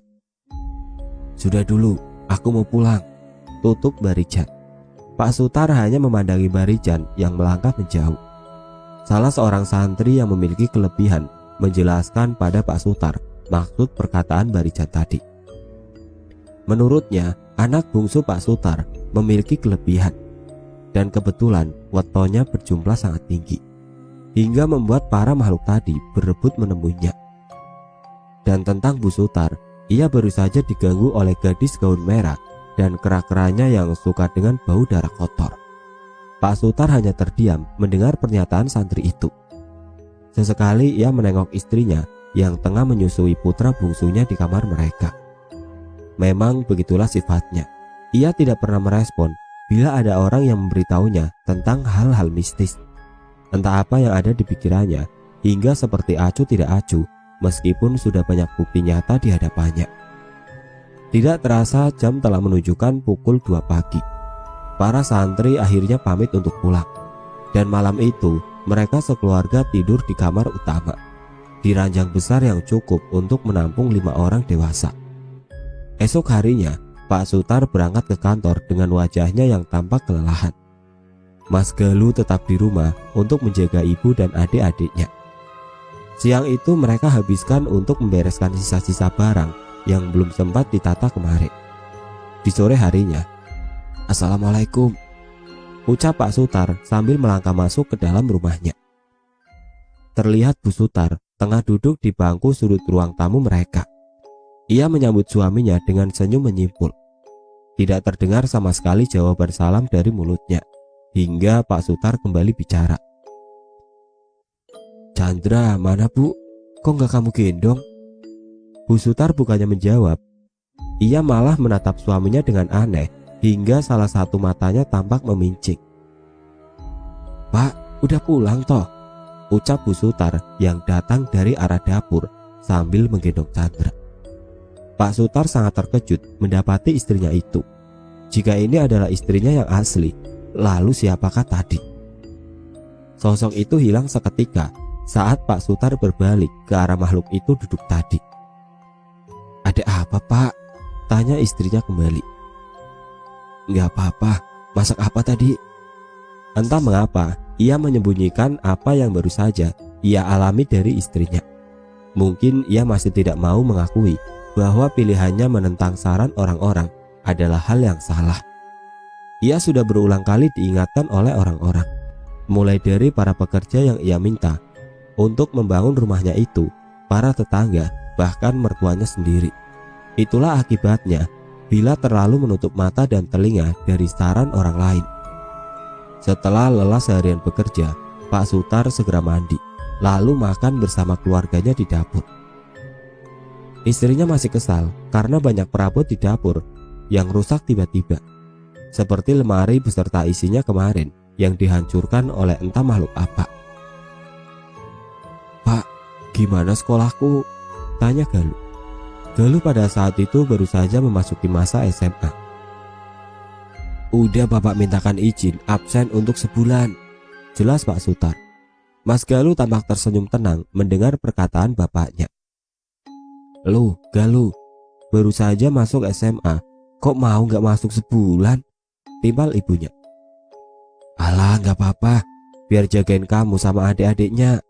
"Sudah dulu, aku mau pulang," tutup Barijan. Pak Sutar hanya memandangi Barijan yang melangkah menjauh. Salah seorang santri yang memiliki kelebihan menjelaskan pada Pak Sutar maksud perkataan Barijan tadi. Menurutnya, anak bungsu Pak Sutar memiliki kelebihan, dan kebetulan wetonya berjumlah sangat tinggi, hingga membuat para makhluk tadi berebut menemuinya. Dan tentang Bu Sutar, ia baru saja diganggu oleh gadis gaun merah dan kera-keranya yang suka dengan bau darah kotor. Pak Sutar hanya terdiam mendengar pernyataan santri itu. Sesekali ia menengok istrinya yang tengah menyusui putra bungsunya di kamar mereka. Memang begitulah sifatnya. Ia tidak pernah merespon bila ada orang yang memberitahunya tentang hal-hal mistis. Entah apa yang ada di pikirannya, hingga seperti acuh tidak acuh meskipun sudah banyak bukti nyata di hadapannya. Tidak terasa jam telah menunjukkan pukul 2 pagi. Para santri akhirnya pamit untuk pulang. Dan malam itu mereka sekeluarga tidur di kamar utama, di ranjang besar yang cukup untuk menampung 5 orang dewasa. Esok harinya Pak Sutar berangkat ke kantor dengan wajahnya yang tampak kelelahan. Mas Galuh tetap di rumah untuk menjaga ibu dan adik-adiknya. Siang itu mereka habiskan untuk membereskan sisa-sisa barang yang belum sempat ditata kemarin. Di sore harinya, "Assalamualaikum," ucap Pak Sutar sambil melangkah masuk ke dalam rumahnya. Terlihat Bu Sutar tengah duduk di bangku sudut ruang tamu mereka. Ia menyambut suaminya dengan senyum menyimpul. Tidak terdengar sama sekali jawaban salam dari mulutnya, hingga Pak Sutar kembali bicara. "Chandra, mana Bu? Kok gak kamu gendong?" Bu Sutar bukannya menjawab, ia malah menatap suaminya dengan aneh hingga salah satu matanya tampak memincing. "Pak, udah pulang toh?" ucap Bu Sutar yang datang dari arah dapur sambil menggendong Chandra. Pak Sutar sangat terkejut mendapati istrinya itu. Jika ini adalah istrinya yang asli, lalu siapakah tadi? Sosok itu hilang seketika saat Pak Sutar berbalik ke arah makhluk itu duduk tadi. "Ada apa, Pak?" tanya istrinya kembali. "Nggak apa-apa, masak apa tadi?" Entah mengapa, ia menyembunyikan apa yang baru saja ia alami dari istrinya. Mungkin ia masih tidak mau mengakui bahwa pilihannya menentang saran orang-orang adalah hal yang salah. Ia sudah berulang kali diingatkan oleh orang-orang, mulai dari para pekerja yang ia minta untuk membangun rumahnya itu, para tetangga, bahkan mertuanya sendiri. Itulah akibatnya bila terlalu menutup mata dan telinga dari saran orang lain. Setelah lelah seharian bekerja, Pak Sutar segera mandi, lalu makan bersama keluarganya di dapur. Istrinya masih kesal karena banyak perabot di dapur yang rusak tiba-tiba, seperti lemari beserta isinya kemarin yang dihancurkan oleh entah makhluk apa. "Pak, gimana sekolahku?" tanya Galuh. Galuh pada saat itu baru saja memasuki masa SMA. "Udah bapak mintakan izin absen untuk sebulan," jelas Pak Sutar. Mas Galuh tampak tersenyum tenang mendengar perkataan bapaknya. "Loh Galuh, baru saja masuk SMA, kok mau gak masuk sebulan?" timpal ibunya. "Alah gak apa-apa, biar jagain kamu sama adik-adiknya.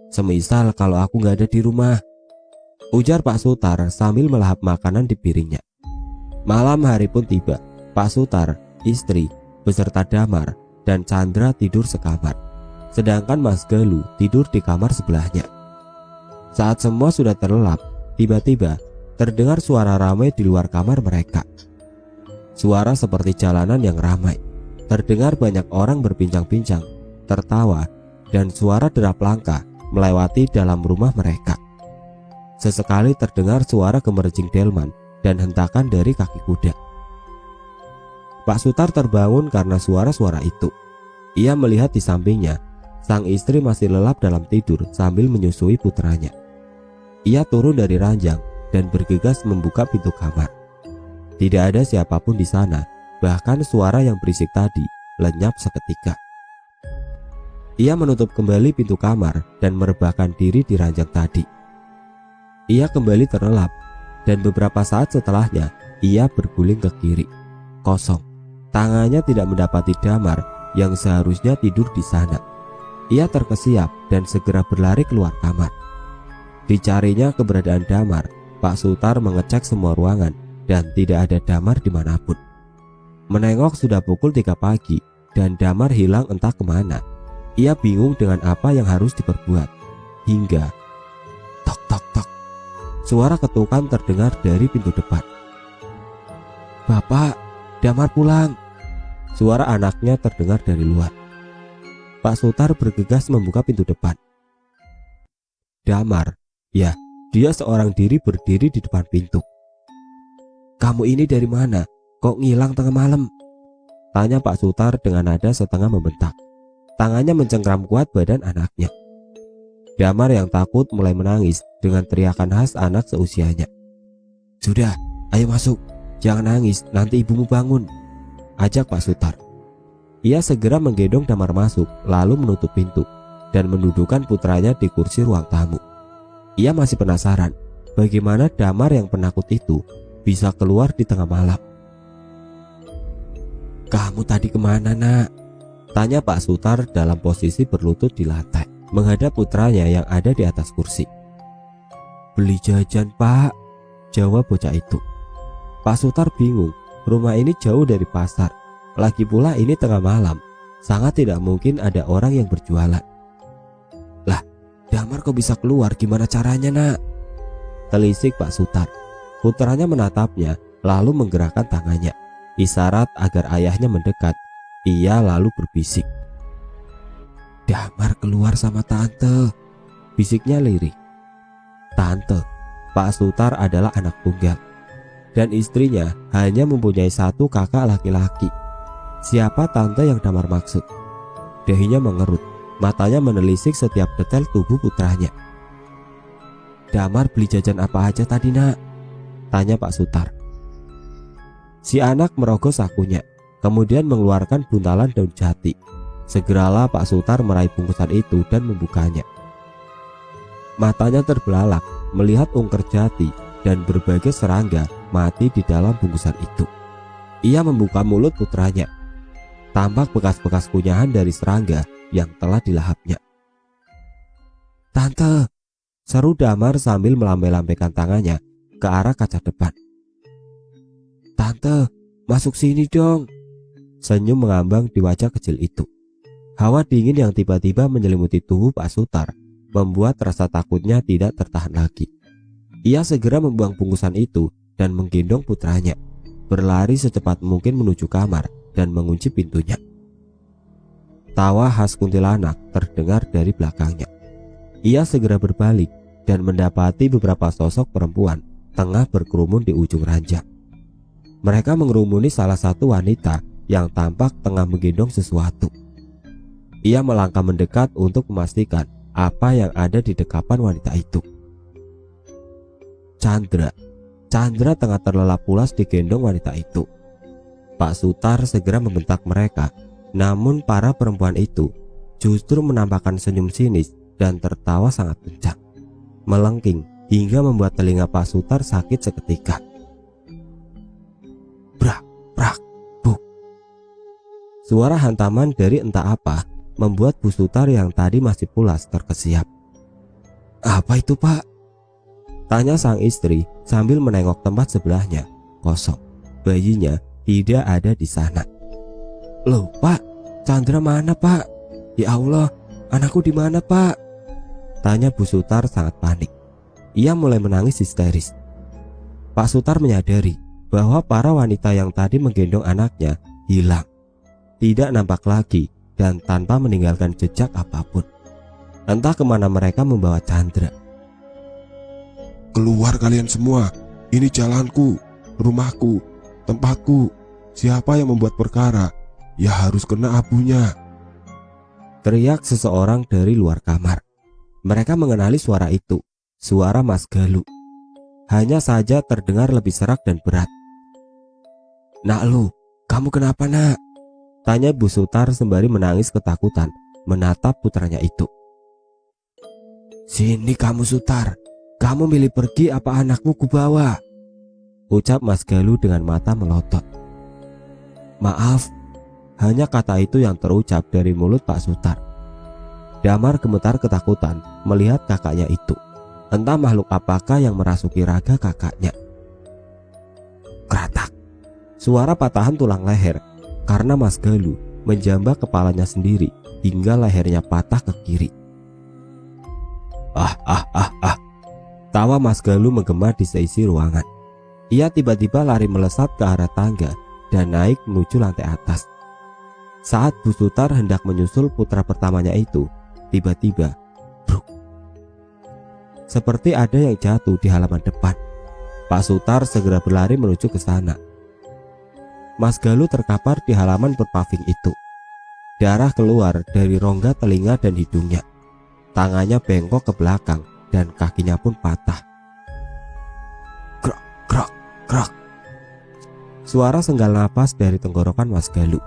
Semisal kalau aku gak ada di rumah," ujar Pak Sutar sambil melahap makanan di piringnya. Malam hari pun tiba. Pak Sutar, istri, beserta Damar dan Chandra tidur sekamar, sedangkan Mas Galuh tidur di kamar sebelahnya. Saat semua sudah terlelap, tiba-tiba terdengar suara ramai di luar kamar mereka. Suara seperti jalanan yang ramai. Terdengar banyak orang berbincang-bincang, tertawa, dan suara derap langkah melewati dalam rumah mereka. Sesekali terdengar suara gemericing delman dan hentakan dari kaki kuda. Pak Sutar terbangun karena suara-suara itu. Ia melihat di sampingnya, sang istri masih lelap dalam tidur sambil menyusui putranya. Ia turun dari ranjang dan bergegas membuka pintu kamar. Tidak ada siapapun di sana, bahkan suara yang berisik tadi lenyap seketika. Ia menutup kembali pintu kamar dan merebahkan diri di ranjang tadi. Ia kembali terlelap dan beberapa saat setelahnya ia berguling ke kiri. Kosong. Tangannya tidak mendapati Damar yang seharusnya tidur di sana. Ia terkesiap dan segera berlari keluar kamar. Dicarinya keberadaan Damar, Pak Sutar mengecek semua ruangan dan tidak ada Damar dimanapun. Menengok sudah pukul 3 pagi dan Damar hilang entah kemana. Ia bingung dengan apa yang harus diperbuat. Hingga tok tok tok, suara ketukan terdengar dari pintu depan. "Bapak, Damar pulang," suara anaknya terdengar dari luar. Pak Sutar bergegas membuka pintu depan. Damar, ya, dia seorang diri berdiri di depan pintu. "Kamu ini dari mana? Kok ngilang tengah malam?" tanya Pak Sutar dengan nada setengah membentak. Tangannya mencengkram kuat badan anaknya. Damar yang takut mulai menangis dengan teriakan khas anak seusianya. "Sudah, ayo masuk. Jangan nangis, nanti ibumu bangun," ajak Pak Sutar. Ia segera menggendong Damar masuk, lalu menutup pintu dan mendudukkan putranya di kursi ruang tamu. Ia masih penasaran bagaimana Damar yang penakut itu bisa keluar di tengah malam. "Kamu tadi kemana, nak?" tanya Pak Sutar dalam posisi berlutut di lantai, menghadap putranya yang ada di atas kursi. "Beli jajan, Pak," jawab bocah itu. Pak Sutar bingung, rumah ini jauh dari pasar, lagi pula ini tengah malam, sangat tidak mungkin ada orang yang berjualan. "Lah, Damar kok bisa keluar, gimana caranya, nak?" telisik Pak Sutar. Putranya menatapnya lalu menggerakkan tangannya, isyarat agar ayahnya mendekat. Ia lalu berbisik, "Damar keluar sama tante," bisiknya lirih. Tante, Pak Sutar adalah anak tunggal dan istrinya hanya mempunyai satu kakak laki-laki. Siapa tante yang Damar maksud? Dahinya mengerut, matanya menelisik setiap detail tubuh putranya. "Damar beli jajan apa aja tadi, nak?" tanya Pak Sutar. Si anak merogoh sakunya, kemudian mengeluarkan buntalan daun jati. Segeralah Pak Sutar meraih bungkusan itu dan membukanya. Matanya terbelalak melihat ungker jati dan berbagai serangga mati di dalam bungkusan itu. Ia membuka mulut putranya. Tampak bekas-bekas kunyahan dari serangga yang telah dilahapnya. "Tante," seru Damar sambil melambai-lambaikan tangannya ke arah kaca depan. "Tante, masuk sini dong," senyum mengambang di wajah kecil itu. Hawa dingin yang tiba-tiba menyelimuti tubuh Pak Sutar membuat rasa takutnya tidak tertahan lagi. Ia segera membuang bungkusan itu dan menggendong putranya, berlari secepat mungkin menuju kamar dan mengunci pintunya. Tawa khas kuntilanak terdengar dari belakangnya. Ia segera berbalik dan mendapati beberapa sosok perempuan tengah berkerumun di ujung ranjang. Mereka mengerumuni salah satu wanita yang tampak tengah menggendong sesuatu. Ia melangkah mendekat untuk memastikan apa yang ada di dekapan wanita itu. Chandra tengah terlelap pulas digendong wanita itu. Pak Sutar segera membentak mereka, namun para perempuan itu justru menampakkan senyum sinis dan tertawa sangat kencang, melengking hingga membuat telinga Pak Sutar sakit seketika. Brak, brak, buk. Suara hantaman dari entah apa membuat Bu Sutar yang tadi masih pulas terkesiap. "Apa itu, Pak?" tanya sang istri sambil menengok tempat sebelahnya, kosong. Bayinya tidak ada di sana. "Loh, Pak, Chandra mana, Pak? Ya Allah, anakku di mana, Pak?" tanya Bu Sutar sangat panik. Ia mulai menangis histeris. Pak Sutar menyadari bahwa para wanita yang tadi menggendong anaknya hilang, tidak nampak lagi dan tanpa meninggalkan jejak apapun. Entah kemana mereka membawa Chandra. "Keluar kalian semua, ini jalanku, rumahku, tempatku," Siapa yang membuat perkara, ya harus kena abunya. Teriak seseorang dari luar kamar. Mereka mengenali suara itu, suara Mas Galuh. Hanya saja terdengar lebih serak dan berat. "Nak lu, kamu kenapa nak?" tanya Bu Sutar sembari menangis ketakutan menatap putranya itu. "Sini kamu Sutar, kamu milih pergi apa anakmu kubawa?" ucap Mas Galuh dengan mata melotot. "Maaf," hanya kata itu yang terucap dari mulut Pak Sutar. Damar gemetar ketakutan melihat kakaknya itu. Entah makhluk apakah yang merasuki raga kakaknya. Kratak, suara patahan tulang leher karena Mas Galuh menjambak kepalanya sendiri hingga lehernya patah ke kiri. Tawa Mas Galuh menggema di seisi ruangan. Ia tiba-tiba lari melesat ke arah tangga dan naik menuju lantai atas. Saat Bu Sutar hendak menyusul putra pertamanya itu, tiba-tiba bruk, seperti ada yang jatuh di halaman depan. Pak Sutar segera berlari menuju ke sana. Mas Galuh terkapar di halaman berpaving itu. Darah keluar dari rongga telinga dan hidungnya. Tangannya bengkok ke belakang dan kakinya pun patah. Krok, krok, krok. Suara senggal napas dari tenggorokan Mas Galuh.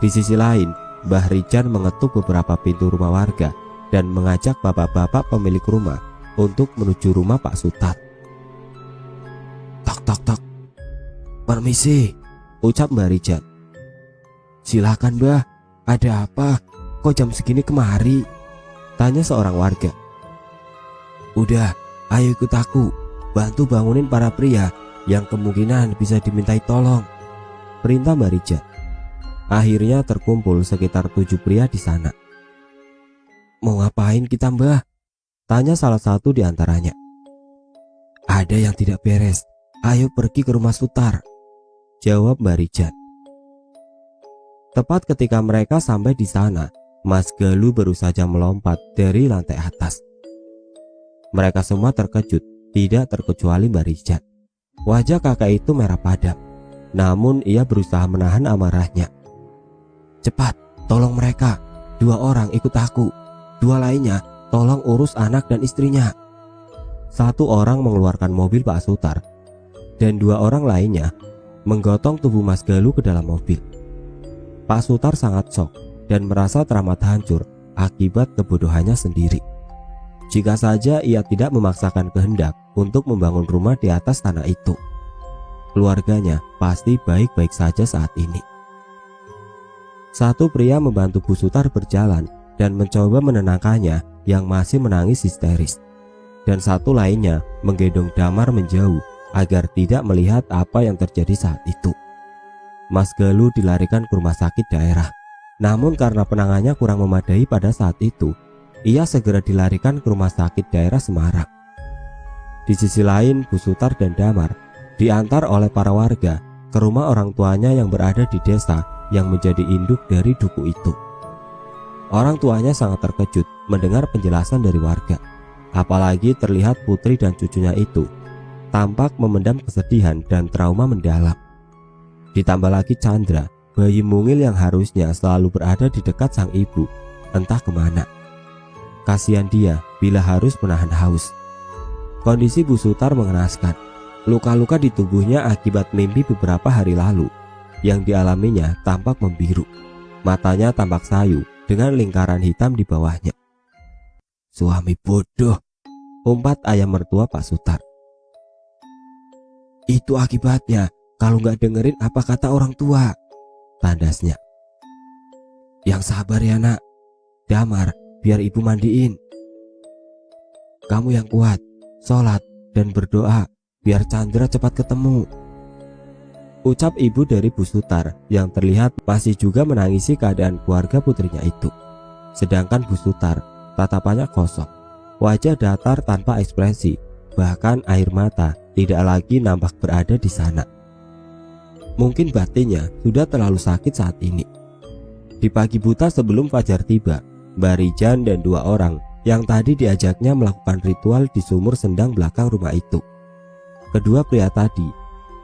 Di sisi lain, Mbah Rijan mengetuk beberapa pintu rumah warga dan mengajak bapak-bapak pemilik rumah untuk menuju rumah Pak Sutar. "Tok, tok, tok. Permisi," ucap Mbah Rijan. "Silakan Mbah, ada apa? Kok jam segini kemari?" tanya seorang warga. "Udah, ayo ikut aku, bantu bangunin para pria yang kemungkinan bisa dimintai tolong," perintah Mbah Rijan. Akhirnya terkumpul sekitar 7 pria di sana. "Mau ngapain kita Mbah?" tanya salah satu di antaranya. "Ada yang tidak beres, ayo pergi ke rumah Sutar," jawab Mbah Rijan. Tepat ketika mereka sampai di sana, Mas Galuh baru saja melompat dari lantai atas. Mereka semua terkejut, tidak terkecuali Mbah Rijan. Wajah kakak itu merah padam, namun ia berusaha menahan amarahnya. "Cepat, tolong mereka. 2 orang ikut aku. 2 lainnya tolong urus anak dan istrinya." 1 orang mengeluarkan mobil Pak Sutar dan 2 orang lainnya menggotong tubuh Mas Galuh ke dalam mobil. Pak Sutar sangat shock dan merasa teramat hancur akibat kebodohannya sendiri. Jika saja ia tidak memaksakan kehendak untuk membangun rumah di atas tanah itu, keluarganya pasti baik-baik saja saat ini. 1 pria membantu Bu Sutar berjalan dan mencoba menenangkannya yang masih menangis histeris. Dan 1 lainnya menggendong Damar menjauh agar tidak melihat apa yang terjadi saat itu. Mas Galuh dilarikan ke rumah sakit daerah. Namun karena penanganannya kurang memadai pada saat itu, ia segera dilarikan ke rumah sakit daerah Semarang. Di sisi lain, Bu Sutar dan Damar diantar oleh para warga ke rumah orang tuanya yang berada di desa yang menjadi induk dari duku itu. Orang tuanya sangat terkejut mendengar penjelasan dari warga. Apalagi terlihat putri dan cucunya itu tampak memendam kesedihan dan trauma mendalam. Ditambah lagi Chandra, bayi mungil yang harusnya selalu berada di dekat sang ibu, entah kemana. Kasihan dia bila harus menahan haus. Kondisi Bu Sutar mengenaskan. Luka-luka di tubuhnya akibat mimpi beberapa hari lalu yang dialaminya tampak membiru. Matanya tampak sayu dengan lingkaran hitam di bawahnya. "Suami bodoh," umpat ayah mertua Pak Sutar. "Itu akibatnya kalau nggak dengerin apa kata orang tua," tandasnya. "Yang sabar ya nak. Damar, biar ibu mandiin. Kamu yang kuat, sholat dan berdoa biar Chandra cepat ketemu," ucap ibu dari Bu Sutar yang terlihat masih juga menangisi keadaan keluarga putrinya itu. Sedangkan Bu Sutar tatapannya kosong, wajah datar tanpa ekspresi, bahkan air mata tidak lagi nampak berada di sana. Mungkin batinnya sudah terlalu sakit saat ini. Di pagi buta sebelum fajar tiba, Mbah Rijan dan 2 orang yang tadi diajaknya melakukan ritual di sumur sendang belakang rumah itu. Kedua pria tadi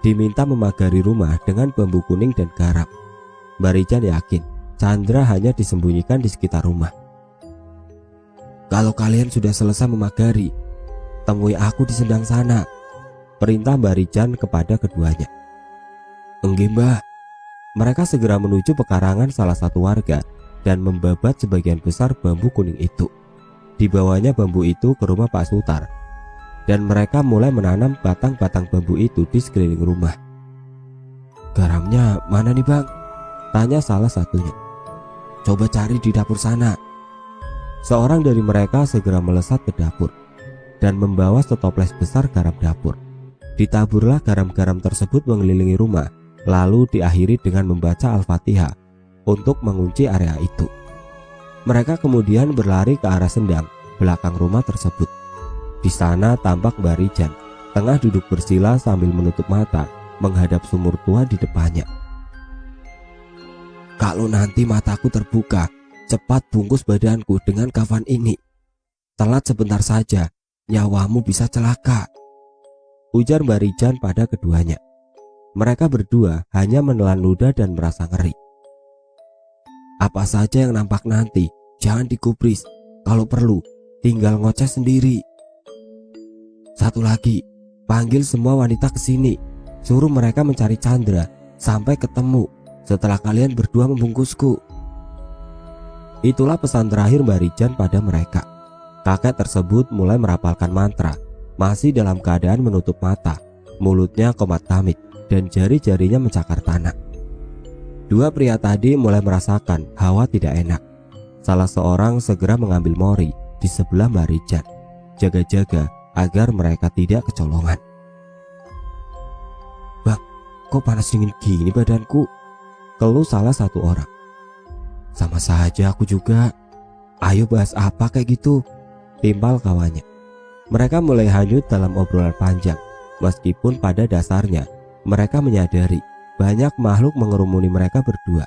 diminta memagari rumah dengan bambu kuning dan garam. Mbak Rijan yakin Chandra hanya disembunyikan di sekitar rumah. "Kalau kalian sudah selesai memagari, temui aku di sendang sana," perintah Mbak Rijan kepada keduanya. "Enggih, Mbah." Mereka segera menuju pekarangan salah satu warga dan membabat sebagian besar bambu kuning itu. Dibawanya bambu itu ke rumah Pak Sutar, dan mereka mulai menanam batang-batang bambu itu di sekeliling rumah. "Garamnya mana nih, Bang?" tanya salah satunya. "Coba cari di dapur sana." Seorang dari mereka segera melesat ke dapur dan membawa setoples besar garam dapur. Ditaburlah garam-garam tersebut mengelilingi rumah, lalu diakhiri dengan membaca Al-Fatihah untuk mengunci area itu. Mereka kemudian berlari ke arah sendang belakang rumah tersebut. Di sana tampak Mbak Rijan tengah duduk bersila sambil menutup mata menghadap sumur tua di depannya. "Kalau nanti mataku terbuka, cepat bungkus badanku dengan kafan ini. Telat sebentar saja, nyawamu bisa celaka," ujar Mbak Rijan pada keduanya. Mereka berdua hanya menelan ludah dan merasa ngeri. "Apa saja yang nampak nanti, jangan digubris. Kalau perlu, tinggal ngoceh sendiri. Satu lagi, panggil semua wanita ke sini. Suruh mereka mencari Chandra sampai ketemu setelah kalian berdua membungkusku." Itulah pesan terakhir Mbak Rijan pada mereka. Kakek tersebut mulai merapalkan mantra, masih dalam keadaan menutup mata, mulutnya komat kamit, dan jari-jarinya mencakar tanah. Dua pria tadi mulai merasakan hawa tidak enak. Salah seorang segera mengambil mori di sebelah Mbak Rijan, jaga-jaga agar mereka tidak kecolongan. "Bang, kok panas dingin gini badanku?" keluh salah satu orang. "Sama saja aku juga. Ayo bahas apa kayak gitu?" timpal kawannya. Mereka mulai hanyut dalam obrolan panjang, meskipun pada dasarnya mereka menyadari banyak makhluk mengerumuni mereka berdua,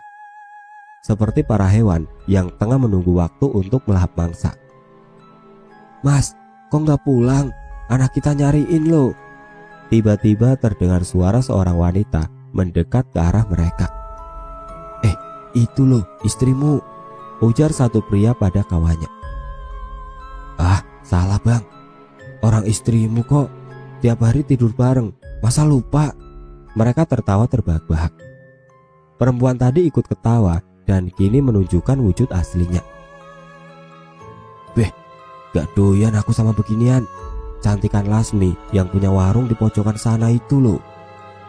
seperti para hewan yang tengah menunggu waktu untuk melahap mangsa. "Mas, kok nggak pulang? Anak kita nyariin loh." Tiba-tiba terdengar suara seorang wanita mendekat ke arah mereka. "Itu loh istrimu," ujar satu pria pada kawannya. "Ah, salah bang. Orang istrimu kok. Tiap hari tidur bareng. Masa lupa?" Mereka tertawa terbahak-bahak. Perempuan tadi ikut ketawa dan kini menunjukkan wujud aslinya. "Beh, gak doyan aku sama beginian. Cantikan Lasmi yang punya warung di pojokan sana itu loh,"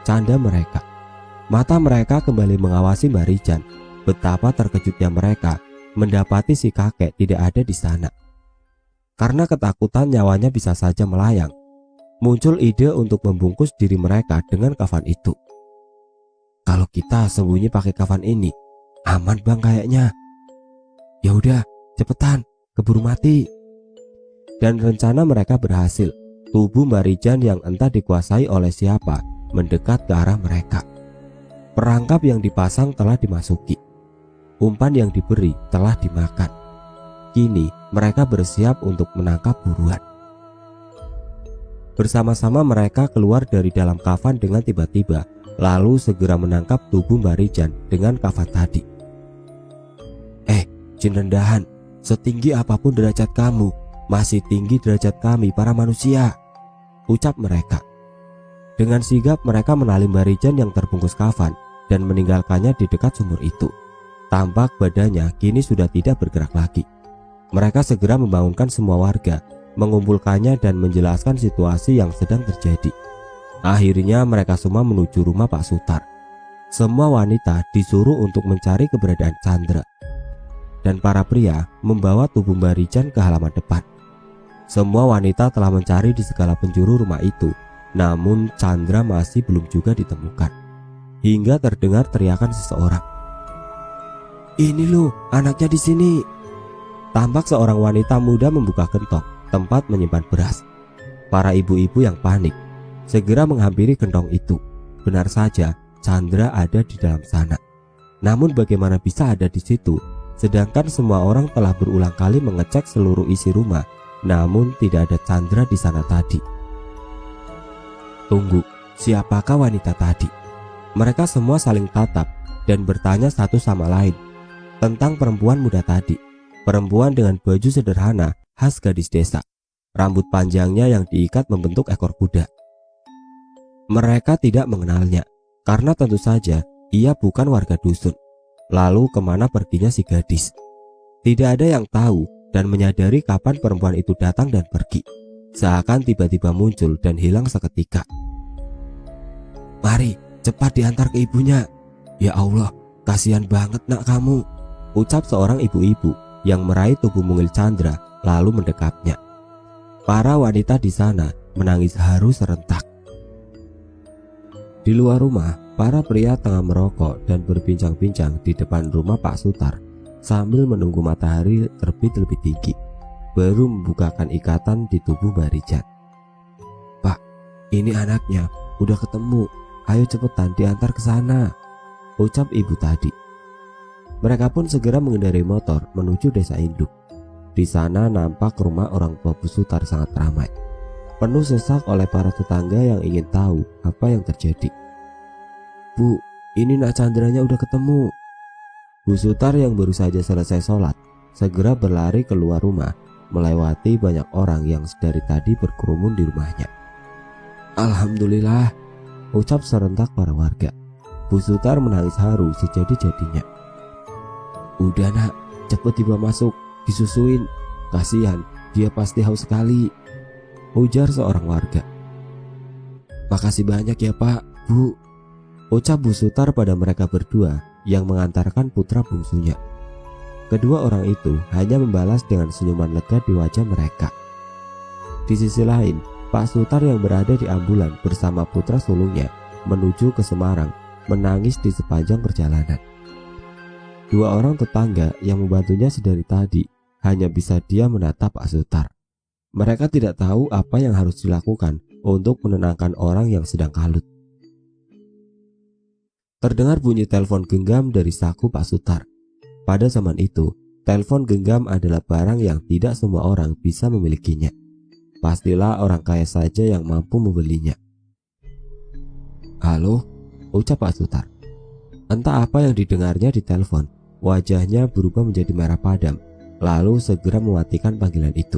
canda mereka. Mata mereka kembali mengawasi Mbak Rijan. Betapa terkejutnya mereka mendapati si kakek tidak ada di sana. Karena ketakutan nyawanya bisa saja melayang, muncul ide untuk membungkus diri mereka dengan kafan itu. "Kalau kita sembunyi pakai kafan ini, aman bang kayaknya. Ya udah, cepetan, keburu mati." Dan rencana mereka berhasil. Tubuh Mbak Rijan yang entah dikuasai oleh siapa mendekat ke arah mereka. Perangkap yang dipasang telah dimasuki. Umpan yang diberi telah dimakan. Kini mereka bersiap untuk menangkap buruan. Bersama-sama mereka keluar dari dalam kafan dengan tiba-tiba, lalu segera menangkap tubuh Mbak Rijan dengan kafan tadi. Jin rendahan, setinggi apapun derajat kamu, masih tinggi derajat kami para manusia," ucap mereka. Dengan sigap mereka menali Mbak Rijan yang terbungkus kafan dan meninggalkannya di dekat sumur itu. Tampak badannya kini sudah tidak bergerak lagi. Mereka segera membangunkan semua warga, mengumpulkannya dan menjelaskan situasi yang sedang terjadi. Akhirnya mereka semua menuju rumah Pak Sutar. Semua wanita disuruh untuk mencari keberadaan Chandra, dan para pria membawa tubuh Mbak Rijan ke halaman depan. Semua wanita telah mencari di segala penjuru rumah itu, namun Chandra masih belum juga ditemukan. Hingga terdengar teriakan seseorang. "Ini loh, anaknya di sini." Tampak seorang wanita muda membuka gentong tempat menyimpan beras. Para ibu-ibu yang panik segera menghampiri gentong itu. Benar saja, Chandra ada di dalam sana. Namun bagaimana bisa ada di situ, sedangkan semua orang telah berulang kali mengecek seluruh isi rumah, namun tidak ada Chandra di sana tadi. "Tunggu, siapakah wanita tadi. Mereka semua saling tatap dan bertanya satu sama lain tentang perempuan muda tadi. Perempuan dengan baju sederhana khas gadis desa, rambut panjangnya yang diikat membentuk ekor kuda. Mereka tidak mengenalnya karena tentu saja ia bukan warga dusun. Lalu kemana perginya si gadis? Tidak ada yang tahu dan menyadari kapan perempuan itu datang dan pergi. Seakan tiba-tiba muncul dan hilang seketika. "Mari, cepat diantar ke ibunya." "Ya Allah, kasihan banget nak kamu," ucap seorang ibu-ibu yang meraih tubuh mungil Chandra lalu mendekapnya. Para wanita di sana menangis haru serentak. Di luar rumah, para pria tengah merokok dan berbincang-bincang di depan rumah Pak Sutar sambil menunggu matahari terbit lebih tinggi, baru membukakan ikatan di tubuh Mbak Rijan. "Pak, ini anaknya, udah ketemu. Ayo cepetan diantar ke sana," ucap ibu tadi. Mereka pun segera mengendarai motor menuju desa induk. Di sana nampak rumah orang tua Bu Sutar sangat ramai, penuh sesak oleh para tetangga yang ingin tahu apa yang terjadi. "Bu, ini nak Chandranya udah ketemu." Bu Sutar yang baru saja selesai sholat segera berlari keluar rumah, melewati banyak orang yang dari tadi berkerumun di rumahnya. "Alhamdulillah," ucap serentak para warga. Bu Sutar menangis haru sejadi-jadinya. "Udah nak, cepet dibawa masuk, disusuin. Kasihan, dia pasti haus sekali," ujar seorang warga. "Makasih banyak ya Pak, Bu," ucap Bu Sutar pada mereka berdua yang mengantarkan putra bungsunya. Kedua orang itu hanya membalas dengan senyuman lega di wajah mereka. Di sisi lain, Pak Sutar yang berada di ambulan bersama putra sulungnya menuju ke Semarang menangis di sepanjang perjalanan. Dua orang tetangga yang membantunya sedari tadi hanya bisa diam menatap Pak Sutar. Mereka tidak tahu apa yang harus dilakukan untuk menenangkan orang yang sedang kalut. Terdengar bunyi telepon genggam dari saku Pak Sutar. Pada zaman itu, telepon genggam adalah barang yang tidak semua orang bisa memilikinya. Pastilah orang kaya saja yang mampu membelinya. "Halo," ucap Pak Sutar. Entah apa yang didengarnya di telepon, wajahnya berubah menjadi merah padam, lalu segera mematikan panggilan itu.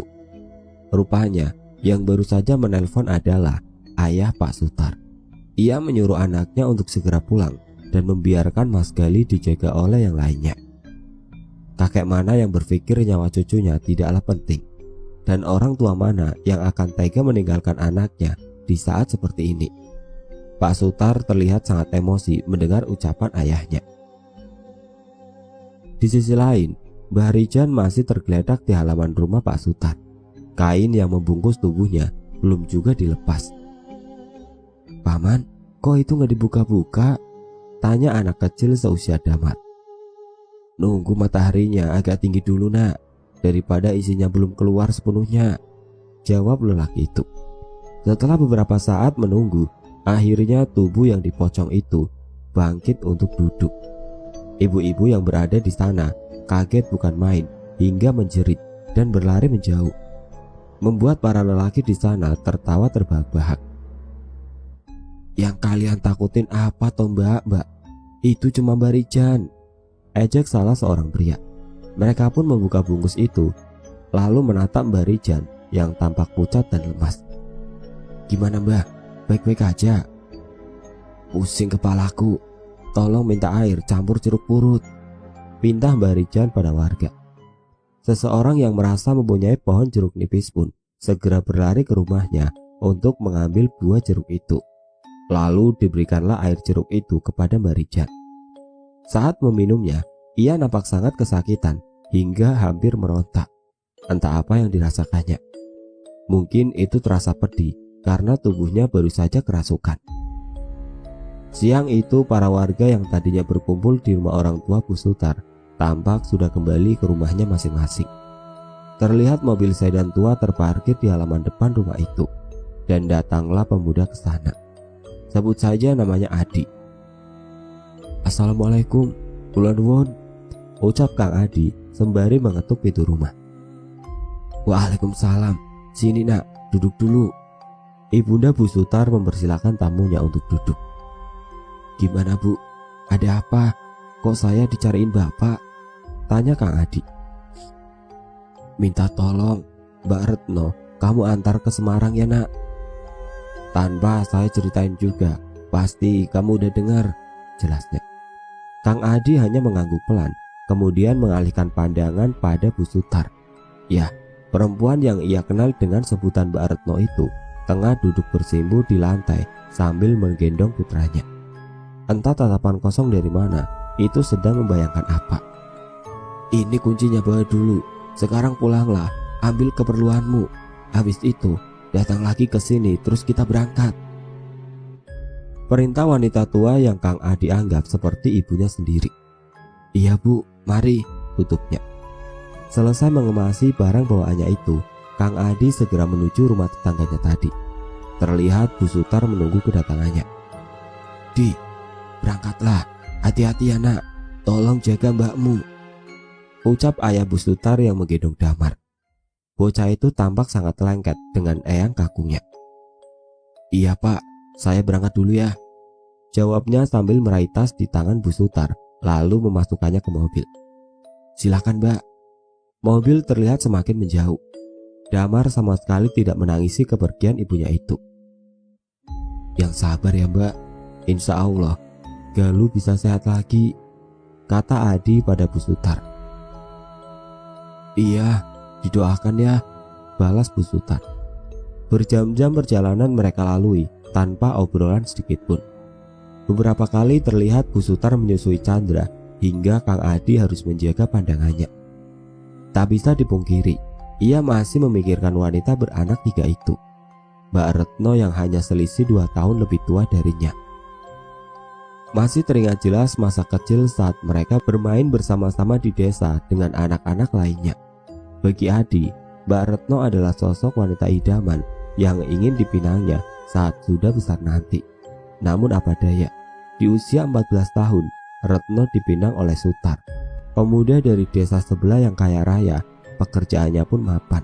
Rupanya, yang baru saja menelpon adalah ayah Pak Sutar. Ia menyuruh anaknya untuk segera pulang dan membiarkan Mas Gali dijaga oleh yang lainnya. Kakek mana yang berpikir nyawa cucunya tidaklah penting, dan orang tua mana yang akan tega meninggalkan anaknya di saat seperti ini. Pak Sutar terlihat sangat emosi mendengar ucapan ayahnya. Di sisi lain, Mbah Rijan masih tergeletak di halaman rumah Pak Sutar. Kain yang membungkus tubuhnya belum juga dilepas. "Paman, kok itu nggak dibuka-buka?" tanya anak kecil seusia Damat. "Nunggu mataharinya agak tinggi dulu nak, daripada isinya belum keluar sepenuhnya," jawab lelaki itu. Setelah beberapa saat menunggu, akhirnya tubuh yang dipocong itu bangkit untuk duduk. Ibu-ibu yang berada di sana kaget bukan main hingga menjerit dan berlari menjauh, membuat para lelaki di sana tertawa terbahak-bahak. "Yang kalian takutin apa toh mbak? Itu cuma Mbak Rijan," ejek salah seorang pria. Mereka pun membuka bungkus itu, lalu menatap Mbak Rijan yang tampak pucat dan lemas. "Gimana mbak? Baik-baik aja?" "Pusing kepalaku, tolong minta air campur jeruk purut," pinta Mbak Rijan pada warga. Seseorang yang merasa mempunyai pohon jeruk nipis pun segera berlari ke rumahnya untuk mengambil buah jeruk itu. Lalu diberikanlah air jeruk itu kepada Mbak Rijan. Saat meminumnya, ia nampak sangat kesakitan hingga hampir merontak. Entah apa yang dirasakannya. Mungkin itu terasa pedih karena tubuhnya baru saja kerasukan. Siang itu para warga yang tadinya berkumpul di rumah orang tua Bu Sutar tampak sudah kembali ke rumahnya masing-masing. Terlihat mobil sedan tua terparkir di halaman depan rumah itu, dan datanglah pemuda ke sana. Sebut saja namanya Adi. "Assalamualaikum, kula nuwun," ucap Kang Adi sembari mengetuk pintu rumah. "Waalaikumsalam, sini nak, duduk dulu." Ibunda Bu Sutar mempersilahkan tamunya untuk duduk. "Gimana Bu? Ada apa? Kok saya dicariin Bapak?" tanya Kang Adi. "Minta tolong, Mbak Retno, kamu antar ke Semarang ya nak." "Tanpa saya ceritain juga, pasti kamu udah dengar," jelasnya. Kang Adi hanya mengangguk pelan, kemudian mengalihkan pandangan pada Bu Sutar. Ya, perempuan yang ia kenal dengan sebutan Mbak Retno itu tengah duduk bersimpuh di lantai sambil menggendong putranya. Entah tatapan kosong dari mana, itu sedang membayangkan apa. "Ini kuncinya, bawa dulu. Sekarang pulanglah, ambil keperluanmu. Habis itu, datang lagi ke sini, terus kita berangkat." Perintah wanita tua yang Kang Adi anggap seperti ibunya sendiri. "Iya Bu, mari," tutupnya. Selesai mengemasi barang bawaannya itu, Kang Adi segera menuju rumah tetangganya tadi. Terlihat Bu Sutar menunggu kedatangannya. "Di, berangkatlah, hati-hati ya nak, tolong jaga mbakmu," ucap ayah Bu Sutar yang menggendong Damar. Bocah itu tampak sangat lengket dengan eyang kakungnya. "Iya Pak, saya berangkat dulu ya," jawabnya sambil meraih tas di tangan Bu Sutar lalu memasukkannya ke mobil. "Silakan Mbak." Mobil terlihat semakin menjauh. Damar sama sekali tidak menangisi kepergian ibunya itu. "Yang sabar ya Mbak, insya Allah Galuh bisa sehat lagi," kata Adi pada Bu Sutar. "Iya, didoakan ya," balas Bu Sutar. Berjam-jam perjalanan mereka lalui tanpa obrolan sedikit pun. Beberapa kali terlihat Bu Sutar menyusui Chandra hingga Kang Adi harus menjaga pandangannya. Tak bisa dipungkiri, ia masih memikirkan wanita beranak 3 itu, Mbak Retno yang hanya selisih 2 tahun lebih tua darinya. Masih teringat jelas masa kecil saat mereka bermain bersama-sama di desa dengan anak-anak lainnya. Bagi Adi, Mbak Retno adalah sosok wanita idaman yang ingin dipinangnya saat sudah besar nanti. Namun apa daya, di usia 14 tahun, Retno dipinang oleh Sutar, pemuda dari desa sebelah yang kaya raya. Pekerjaannya pun mapan.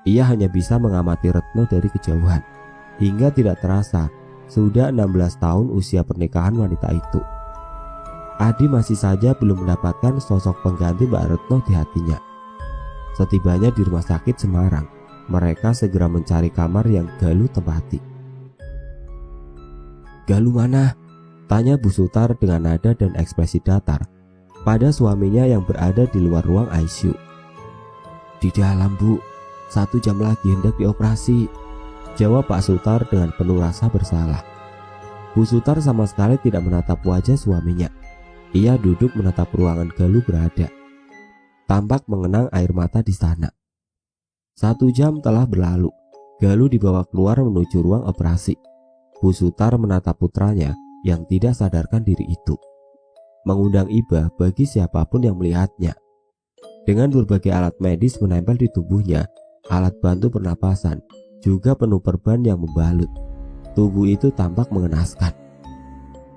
Ia hanya bisa mengamati Retno dari kejauhan. Hingga tidak terasa, sudah 16 tahun usia pernikahan wanita itu. Adi masih saja belum mendapatkan sosok pengganti Mbak Retno di hatinya. Setibanya di rumah sakit Semarang, mereka segera mencari kamar yang Galuh tempati. "Galuh mana?" tanya Bu Sutar dengan nada dan ekspresi datar pada suaminya yang berada di luar ruang ICU. "Di dalam Bu, 1 jam lagi hendak dioperasi," jawab Pak Sutar dengan penuh rasa bersalah. Bu Sutar sama sekali tidak menatap wajah suaminya. Ia duduk menatap ruangan Galuh berada. Tampak mengenang air mata di sana. 1 jam telah berlalu. Galuh dibawa keluar menuju ruang operasi. Bu Sutar menatap putranya yang tidak sadarkan diri itu, mengundang iba bagi siapapun yang melihatnya. Dengan berbagai alat medis menempel di tubuhnya, alat bantu pernapasan, juga penuh perban yang membalut. Tubuh itu tampak mengenaskan.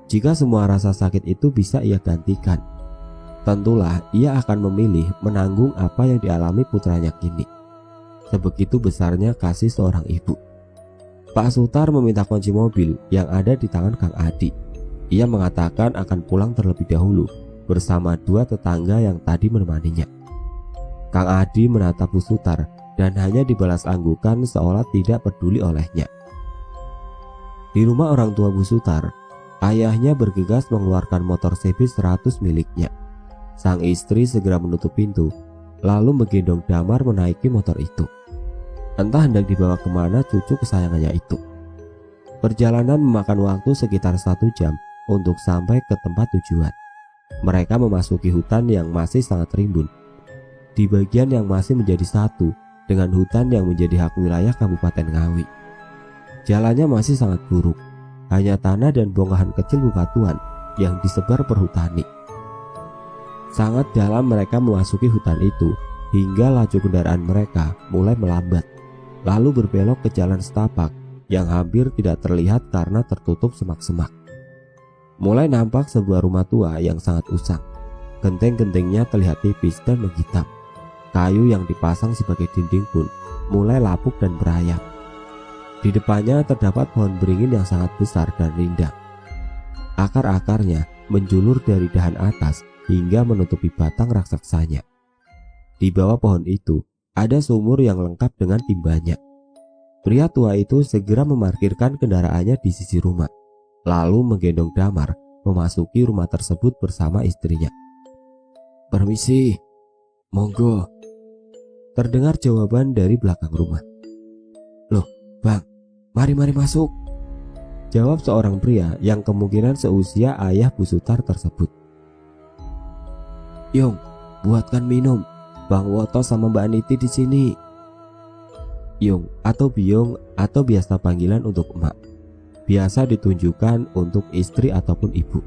Jika semua rasa sakit itu bisa ia gantikan, tentulah ia akan memilih menanggung apa yang dialami putranya kini. Sebegitu besarnya kasih seorang ibu. Pak Sutar meminta kunci mobil yang ada di tangan Kang Adi. Ia mengatakan akan pulang terlebih dahulu bersama 2 tetangga yang tadi menemaninya. Kang Adi menatap Bu Sutar dan hanya dibalas anggukan seolah tidak peduli olehnya. Di rumah orang tua Bu Sutar, ayahnya bergegas mengeluarkan motor CB 100 miliknya. Sang istri segera menutup pintu, lalu menggendong Damar menaiki motor itu. Entah hendak dibawa kemana cucu kesayangannya itu. Perjalanan memakan waktu sekitar 1 jam untuk sampai ke tempat tujuan. Mereka memasuki hutan yang masih sangat rimbun. Di bagian yang masih menjadi satu dengan hutan yang menjadi hak wilayah Kabupaten Ngawi. Jalannya masih sangat buruk, hanya tanah dan bongkahan kecil bebatuan yang disebar perhutani. Sangat dalam mereka memasuki hutan itu hingga laju kendaraan mereka mulai melambat, lalu berbelok ke jalan setapak yang hampir tidak terlihat karena tertutup semak-semak. Mulai nampak sebuah rumah tua yang sangat usang. Genteng-gentengnya terlihat tipis dan menghitam. Kayu yang dipasang sebagai dinding pun mulai lapuk dan berayap. Di depannya terdapat pohon beringin yang sangat besar dan rindang. Akar-akarnya menjulur dari dahan atas hingga menutupi batang raksasanya. Di bawah pohon itu ada sumur yang lengkap dengan timbanya. Pria tua itu segera memarkirkan kendaraannya di sisi rumah, lalu menggendong Damar memasuki rumah tersebut bersama istrinya. "Permisi, monggo," terdengar jawaban dari belakang rumah. "Loh, Bang, mari masuk," jawab seorang pria yang kemungkinan seusia ayah Bu Sutar tersebut. "Yung, buatkan minum. Bang Woto sama Mbak Niti di sini." Yung atau Biung atau biasa panggilan untuk emak, biasa ditunjukkan untuk istri ataupun ibu.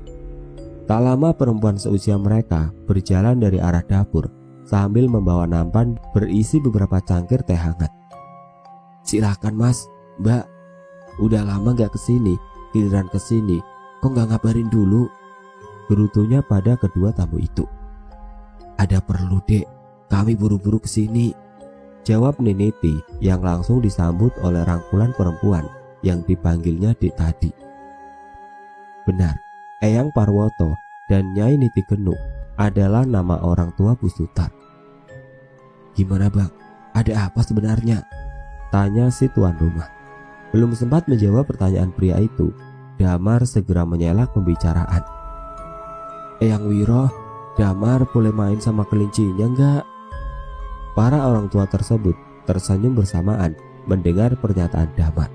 Tak lama perempuan seusia mereka berjalan dari arah dapur sambil membawa nampan berisi beberapa cangkir teh hangat. "Silakan Mas, Mbak. Udah lama gak kesini, giliran kesini kok gak ngabarin dulu?" gerutunya pada kedua tamu itu. "Ada perlu, Dek, kami buru-buru kesini," jawab Niniti yang langsung disambut oleh rangkulan perempuan yang dipanggilnya Dek tadi. Benar, Eyang Parwoto dan Nyai Niti Genuk adalah nama orang tua Bu Sutar. "Gimana Bang, ada apa sebenarnya?" tanya si tuan rumah. Belum sempat menjawab pertanyaan pria itu, Damar segera menyela pembicaraan. "Eyang Wiro, Damar boleh main sama kelincinya enggak?" Para orang tua tersebut tersenyum bersamaan mendengar pernyataan Damar.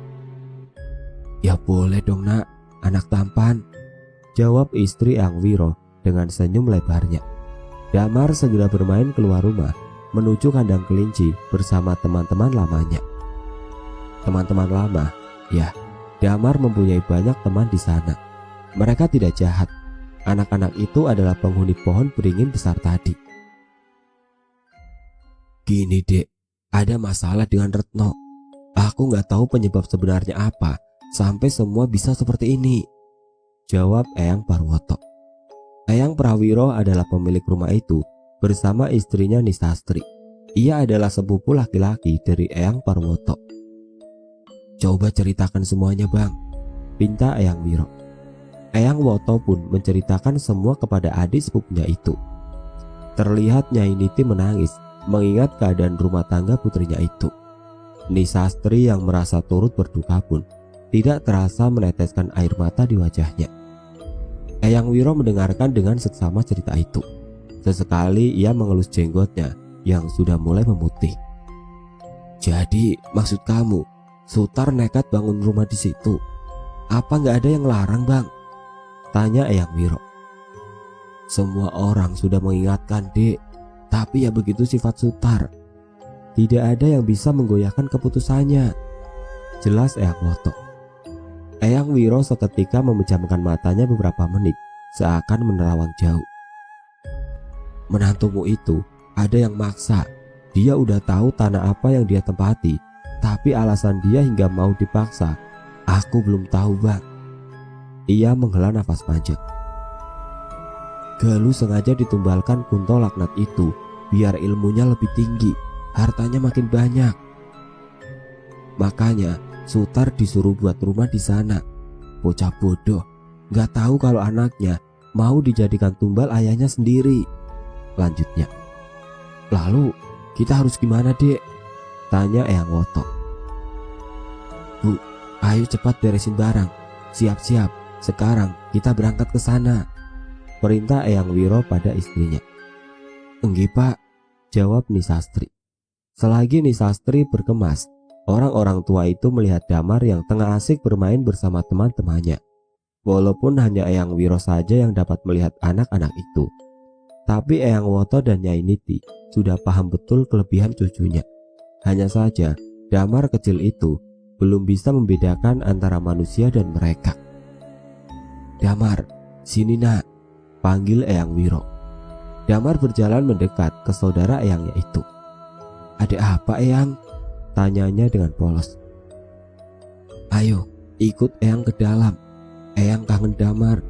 "Ya boleh dong nak, anak tampan," jawab istri Eyang Wiro dengan senyum lebarnya. Damar segera bermain keluar rumah menuju kandang kelinci bersama teman-teman lamanya. Teman-teman lama, ya, Damar mempunyai banyak teman di sana. Mereka tidak jahat. Anak-anak itu adalah penghuni pohon beringin besar tadi. "Gini Dek, ada masalah dengan Retno. Aku nggak tahu penyebab sebenarnya apa sampai semua bisa seperti ini," jawab Eyang Parwoto. Eyang Prawiro adalah pemilik rumah itu bersama istrinya Nisastri. Ia adalah sepupu laki-laki dari Eyang Parwoto. "Coba ceritakan semuanya Bang," pinta Eyang Wiro. Eyang Woto pun menceritakan semua kepada adik sepupunya itu. Terlihat Nyai Niti menangis mengingat keadaan rumah tangga putrinya itu. Nisastri yang merasa turut berduka pun tidak terasa meneteskan air mata di wajahnya. Eyang Wiro mendengarkan dengan seksama cerita itu. Sesekali ia mengelus jenggotnya yang sudah mulai memutih. "Jadi maksud kamu Sutar nekat bangun rumah di situ? Apa nggak ada yang larang Bang?" tanya Eyang Wiro. "Semua orang sudah mengingatkan Dek, tapi ya begitu sifat Sutar. Tidak ada yang bisa menggoyahkan keputusannya," jelas Eyang Woto. Eyang Wiro seketika memejamkan matanya beberapa menit seakan menerawang jauh. "Menantumu itu ada yang maksa. Dia udah tahu tanah apa yang dia tempati, tapi alasan dia hingga mau dipaksa, aku belum tahu Bang." Ia menghela nafas panjang. "Galuh sengaja ditumbalkan Kunto Laknat itu biar ilmunya lebih tinggi, hartanya makin banyak. Makanya Sutar disuruh buat rumah di sana. Bocah bodoh, gak tahu kalau anaknya mau dijadikan tumbal ayahnya sendiri," lanjutnya. "Lalu kita harus gimana Dek?" tanya Eyang Woto. "Bu, ayo cepat beresin barang. Siap-siap, sekarang kita berangkat ke sana," perintah Eyang Wiro pada istrinya. "Enggak Pak," jawab Nisastri. Selagi Nisastri berkemas, orang-orang tua itu melihat Damar yang tengah asik bermain bersama teman-temannya. Walaupun hanya Eyang Wiro saja yang dapat melihat anak-anak itu, tapi Eyang Woto dan Nyai Niti sudah paham betul kelebihan cucunya. Hanya saja Damar kecil itu belum bisa membedakan antara manusia dan mereka. "Damar, sini nak," panggil Eyang Wiro. Damar berjalan mendekat ke saudara Eyangnya itu. "Ada apa Eyang?" tanyanya dengan polos. "Ayo ikut Eyang ke dalam. Eyang kangen Damar,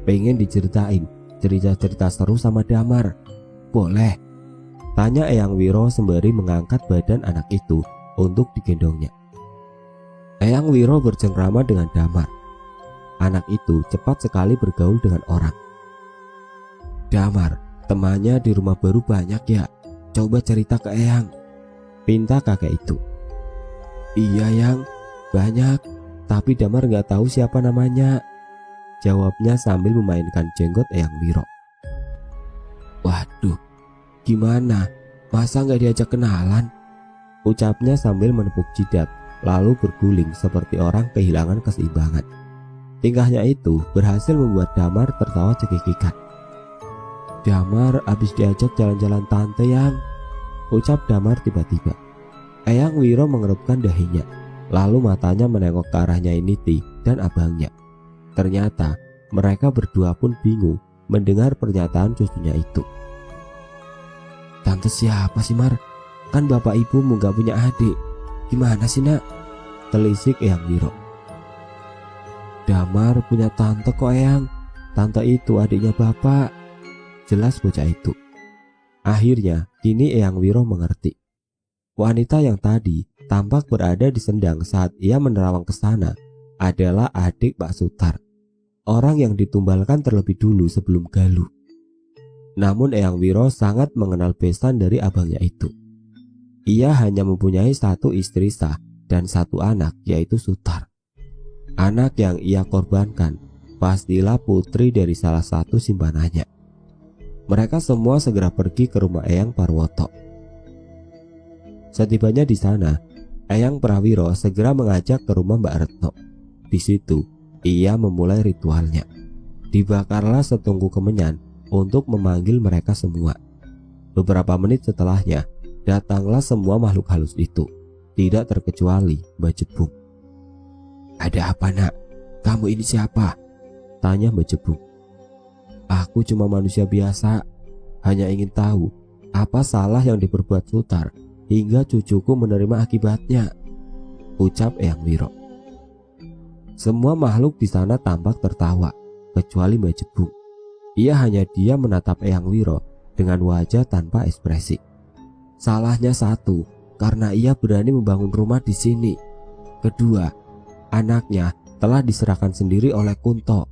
pengen diceritain cerita-cerita seru sama Damar. Boleh?" tanya Eyang Wiro sembari mengangkat badan anak itu untuk digendongnya. Eyang Wiro bercengkrama dengan Damar. Anak itu cepat sekali bergaul dengan orang. "Damar, temannya di rumah baru banyak ya? Coba cerita ke Eyang," pinta kakek itu. "Iya Yang, banyak, tapi Damar gak tahu siapa namanya," jawabnya sambil memainkan jenggot Eyang Wiro. "Waduh, gimana? Masa gak diajak kenalan?" ucapnya sambil menepuk jidat, lalu berguling seperti orang kehilangan keseimbangan. Tingkahnya itu berhasil membuat Damar tertawa cekikikan. "Damar abis diajak jalan-jalan tante Yang," ucap Damar tiba-tiba. Eyang Wiro mengerutkan dahinya, lalu matanya menengok ke arahnya Niti dan abangnya. Ternyata mereka berdua pun bingung mendengar pernyataan cucunya itu. "Tante siapa sih Mar? Kan bapak ibumu gak punya adik. Gimana sih nak?" telisik Eyang Wiro. "Damar punya tante kok Eyang. Tante itu adiknya bapak," jelas bocah itu. Akhirnya kini Eyang Wiro mengerti. Wanita yang tadi tampak berada di sendang saat ia menerawang ke sana adalah adik Pak Sutar, orang yang ditumbalkan terlebih dulu sebelum Galuh. Namun Eyang Wiro sangat mengenal besan dari abangnya itu. Ia hanya mempunyai satu istri sah dan satu anak, yaitu Sutar. Anak yang ia korbankan pastilah putri dari salah satu simpanannya. Mereka semua segera pergi ke rumah Eyang Parwoto. Setibanya di sana, Eyang Prawiro segera mengajak ke rumah Mbak Retno. Di situ, ia memulai ritualnya. Dibakarlah setungku kemenyan untuk memanggil mereka semua. Beberapa menit setelahnya, datanglah semua makhluk halus itu, tidak terkecuali Mbak Jebung. "Ada apa nak? Kamu ini siapa?" tanya Mbak Jebung. "Aku cuma manusia biasa, hanya ingin tahu apa salah yang diperbuat Sutar hingga cucuku menerima akibatnya," ucap Eyang Wiro. Semua makhluk di sana tampak tertawa, kecuali Mbak Jebung. Ia hanya diam menatap Eyang Wiro dengan wajah tanpa ekspresi. "Salahnya satu, karena ia berani membangun rumah di sini. Kedua, anaknya telah diserahkan sendiri oleh Kunto,"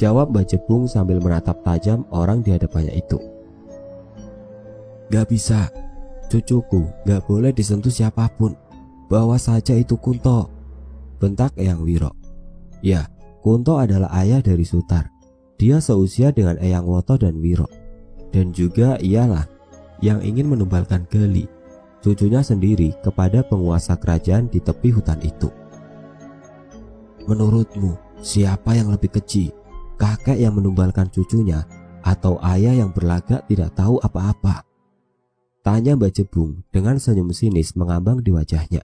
jawab Mbak Jebung sambil menatap tajam orang di hadapannya itu. "Gak bisa, cucuku gak boleh disentuh siapapun. Bawa saja itu Kunto," bentak Eyang Wiro. Ya, Kunto adalah ayah dari Sutar. Dia seusia dengan Eyang Woto dan Wiro. Dan juga ialah yang ingin menumbalkan Gali, cucunya sendiri, kepada penguasa kerajaan di tepi hutan itu. "Menurutmu, siapa yang lebih keji? Kakek yang menumbalkan cucunya atau ayah yang berlagak tidak tahu apa-apa?" tanya Mbak Jebung dengan senyum sinis mengambang di wajahnya.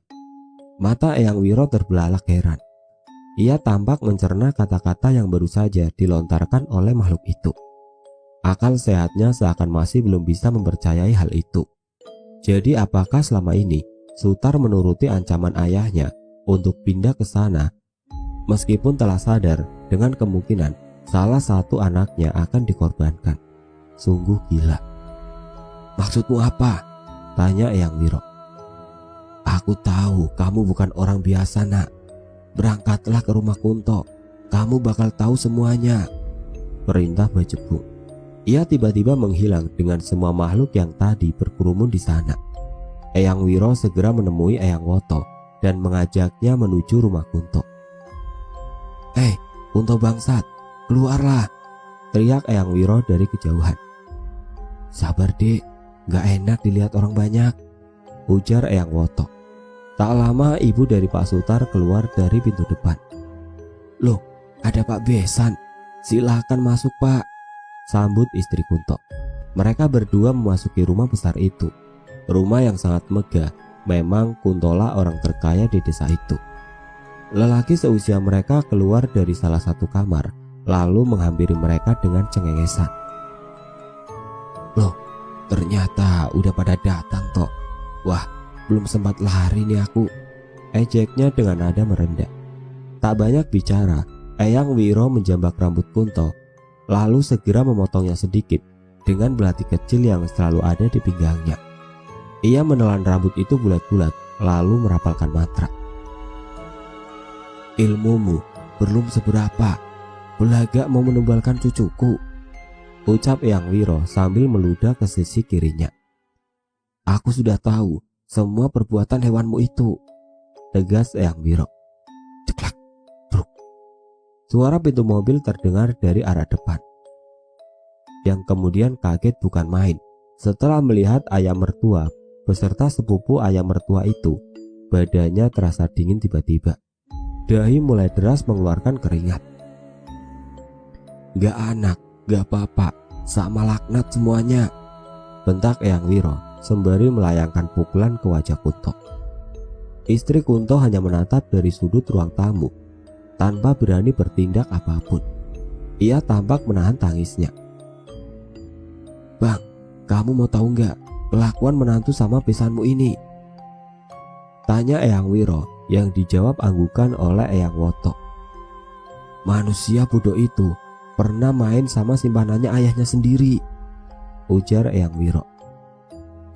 Mata Eyang Wiro terbelalak heran. Ia tampak mencerna kata-kata yang baru saja dilontarkan oleh makhluk itu. Akal sehatnya seakan masih belum bisa mempercayai hal itu. Jadi apakah selama ini Sutar menuruti ancaman ayahnya untuk pindah ke sana, meskipun telah sadar dengan kemungkinan salah satu anaknya akan dikorbankan? Sungguh gila. "Maksudmu apa?" tanya Eyang Wiro. "Aku tahu kamu bukan orang biasa nak. Berangkatlah ke rumah Kunto. Kamu bakal tahu semuanya," perintah Mbak Jebung. Ia tiba-tiba menghilang dengan semua makhluk yang tadi berkerumun di sana. Eyang Wiro segera menemui Eyang Woto dan mengajaknya menuju rumah Kunto. Kunto bangsat, keluarlah!" teriak Eyang Wiro dari kejauhan. "Sabar dek, gak enak dilihat orang banyak," ujar Eyang Woto. Tak lama ibu dari Pak Sutar keluar dari pintu depan. "Loh, ada Pak Besan. Silakan masuk Pak," sambut istri Kunto. Mereka berdua memasuki rumah besar itu. Rumah yang sangat megah. Memang Kuntola orang terkaya di desa itu. Lelaki seusia mereka keluar dari salah satu kamar, lalu menghampiri mereka dengan cengengesan. "Loh, ternyata udah pada datang toh. Wah, belum sempat lari nih aku," ejeknya dengan nada merendah. Tak banyak bicara, Eyang Wiro menjambak rambut Kunto, lalu segera memotongnya sedikit dengan belati kecil yang selalu ada di pinggangnya. Ia menelan rambut itu bulat-bulat, lalu merapalkan mantra. Ilmumu belum seberapa, belagak mau menumbalkan cucuku, ucap Eyang Wiro sambil meludah ke sisi kirinya. Aku sudah tahu semua perbuatan hewanmu itu, tegas Eyang Wiro. Ceklak, bruk. Suara pintu mobil terdengar dari arah depan. Yang kemudian kaget bukan main setelah melihat ayah mertua beserta sepupu ayah mertua itu. Badannya terasa dingin tiba-tiba. Dahi mulai deras mengeluarkan keringat. Gak anak, gak bapak, sama laknat semuanya, bentak Eyang Wiro sembari melayangkan pukulan ke wajah Kunto. Istri Kunto hanya menatap dari sudut ruang tamu tanpa berani bertindak apapun. Ia tampak menahan tangisnya. Bang, kamu mau tahu nggak kelakuan menantu sama besanmu ini? Tanya Eyang Wiro yang dijawab anggukan oleh Eyang Woto. Manusia bodoh itu pernah main sama simpanannya ayahnya sendiri, ujar Eyang Wiro.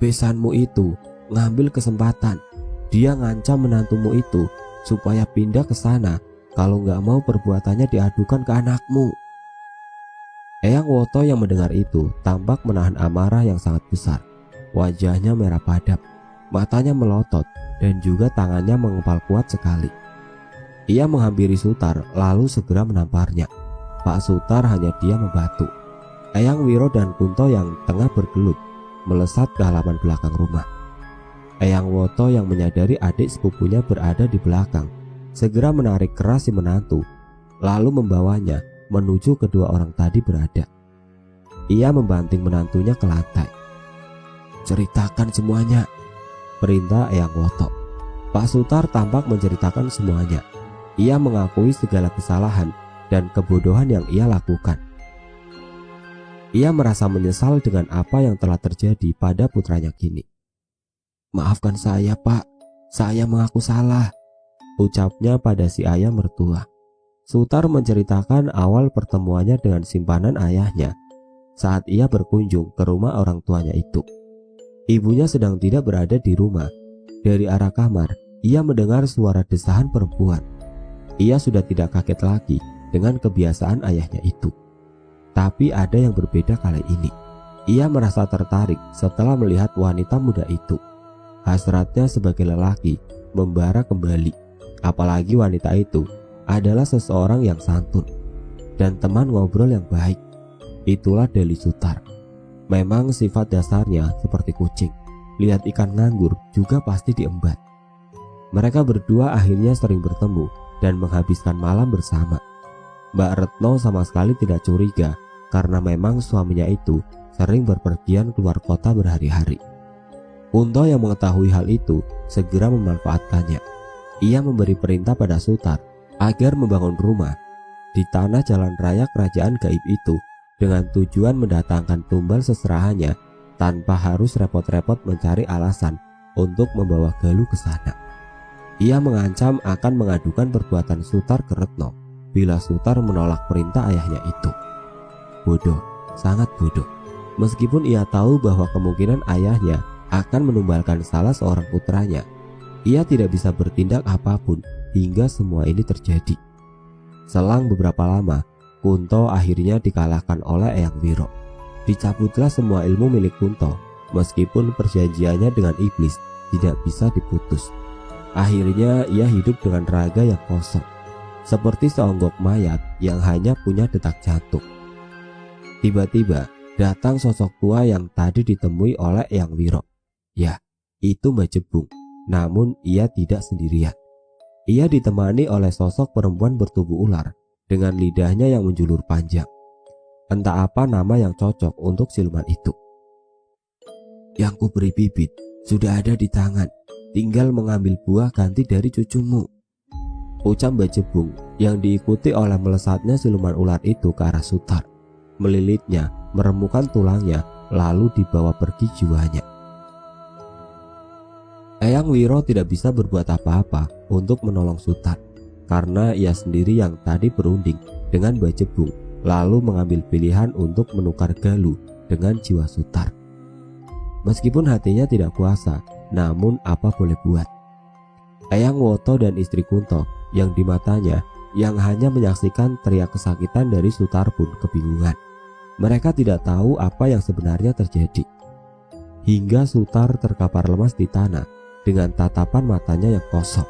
Besanmu itu ngambil kesempatan. Dia ngancam menantumu itu supaya pindah ke sana kalau nggak mau perbuatannya diadukan ke anakmu. Eyang Woto yang mendengar itu tampak menahan amarah yang sangat besar. Wajahnya merah padam, matanya melotot, dan juga tangannya mengepal kuat sekali. Ia menghampiri Sutar lalu segera menamparnya. Pak Sutar hanya diam membatu. Eyang Wiro dan Kunto yang tengah bergelut melesat ke halaman belakang rumah. Eyang Woto yang menyadari adik sepupunya berada di belakang segera menarik keras si menantu lalu membawanya menuju kedua orang tadi berada. Ia membanting menantunya ke lantai. Ceritakan semuanya, perintah Eyang Woto. Pak Sutar tampak menceritakan semuanya. Ia mengakui segala kesalahan dan kebodohan yang ia lakukan. Ia merasa menyesal dengan apa yang telah terjadi pada putranya kini. Maafkan saya, Pak, saya mengaku salah, ucapnya pada si ayah mertua. Sutar menceritakan awal pertemuannya dengan simpanan ayahnya saat ia berkunjung ke rumah orang tuanya itu. Ibunya sedang tidak berada di rumah. Dari arah kamar, ia mendengar suara desahan perempuan. Ia sudah tidak kaget lagi dengan kebiasaan ayahnya itu. Tapi ada yang berbeda kali ini. Ia merasa tertarik setelah melihat wanita muda itu. Hasratnya sebagai lelaki membara kembali. Apalagi wanita itu adalah seseorang yang santun dan teman ngobrol yang baik. Itulah Deli Sutar. Memang sifat dasarnya seperti kucing. Lihat ikan nganggur juga pasti diembat. Mereka berdua akhirnya sering bertemu dan menghabiskan malam bersama. Mbak Retno sama sekali tidak curiga karena memang suaminya itu sering berpergian keluar kota berhari-hari. Kunto yang mengetahui hal itu segera memanfaatkannya. Ia memberi perintah pada Sutar agar membangun rumah di tanah jalan raya kerajaan gaib itu dengan tujuan mendatangkan tumbal seserahannya tanpa harus repot-repot mencari alasan untuk membawa Galuh ke sana. Ia mengancam akan mengadukan perbuatan Sutar ke Retno bila Sutar menolak perintah ayahnya itu. Bodoh, sangat bodoh. Meskipun ia tahu bahwa kemungkinan ayahnya akan menumbalkan salah seorang putranya, ia tidak bisa bertindak apapun hingga semua ini terjadi. Selang beberapa lama, Kunto akhirnya dikalahkan oleh Eyang Wiro. Dicabutlah semua ilmu milik Kunto, meskipun perjanjiannya dengan iblis tidak bisa diputus. Akhirnya ia hidup dengan raga yang kosong, seperti seonggok mayat yang hanya punya detak jantung. Tiba-tiba datang sosok tua yang tadi ditemui oleh Eyang Wiro. Ya, itu Mbah Jebung. Namun ia tidak sendirian. Ia ditemani oleh sosok perempuan bertubuh ular dengan lidahnya yang menjulur panjang. Entah apa nama yang cocok untuk siluman itu. Yang kuberi bibit sudah ada di tangan, tinggal mengambil buah ganti dari cucumu, ucap Mbah Jebung yang diikuti oleh melesatnya siluman ular itu ke arah Sutar. Melilitnya, meremukan tulangnya, lalu dibawa pergi jiwanya. Eyang Wiro tidak bisa berbuat apa-apa untuk menolong Sutar karena ia sendiri yang tadi berunding dengan Mbah Jebung lalu mengambil pilihan untuk menukar Galuh dengan jiwa Sutar. Meskipun hatinya tidak kuasa, namun apa boleh buat. Eyang Woto dan istri Kunto yang di matanya yang hanya menyaksikan teriak kesakitan dari Sutar pun kebingungan. Mereka tidak tahu apa yang sebenarnya terjadi. Hingga Sutar terkapar lemas di tanah dengan tatapan matanya yang kosong.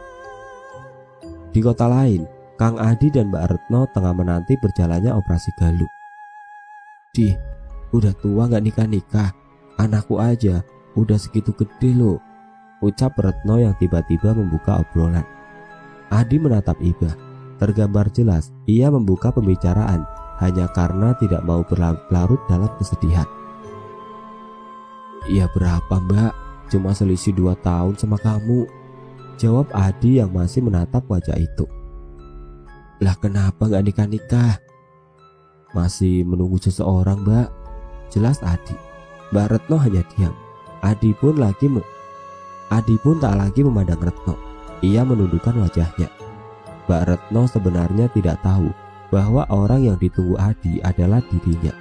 Di kota lain, Kang Adi dan Mbak Retno tengah menanti berjalannya operasi Galuh. "Di, udah tua gak nikah-nikah? Anakku aja udah segitu gede loh," ucap Retno yang tiba-tiba membuka obrolan. Adi menatap Ibah. Tergambar jelas ia membuka pembicaraan hanya karena tidak mau berlarut-larut dalam kesedihan. "Iya berapa mbak? Cuma selisih 2 tahun sama kamu," jawab Adi yang masih menatap wajah itu. "Lah kenapa gak nikah-nikah?" "Masih menunggu seseorang mbak," jelas Adi. Mbak Retno hanya diam. Adi pun tak lagi memandang Retno. Ia menundukkan wajahnya. Mbak Retno sebenarnya tidak tahu bahwa orang yang ditunggu Adi adalah dirinya.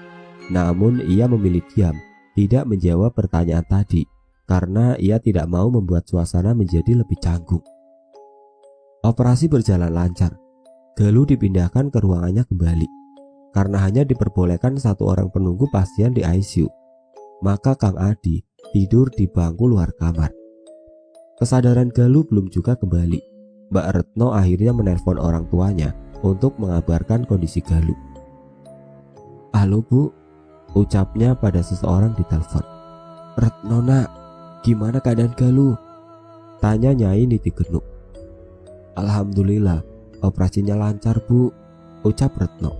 Namun ia memilih diam, tidak menjawab pertanyaan tadi karena ia tidak mau membuat suasana menjadi lebih canggung. Operasi berjalan lancar. Galuh dipindahkan ke ruangannya kembali. Karena hanya diperbolehkan 1 orang penunggu pasien di ICU, maka Kang Adi tidur di bangku luar kamar. Kesadaran Galuh belum juga kembali. Mbak Retno akhirnya menelpon orang tuanya untuk mengabarkan kondisi Galuh. "Halo Bu," ucapnya pada seseorang di telepon. "Retno nak, gimana keadaan Galuh?" tanya Nyai Niti Genuk. "Alhamdulillah, operasinya lancar Bu," ucap Retno.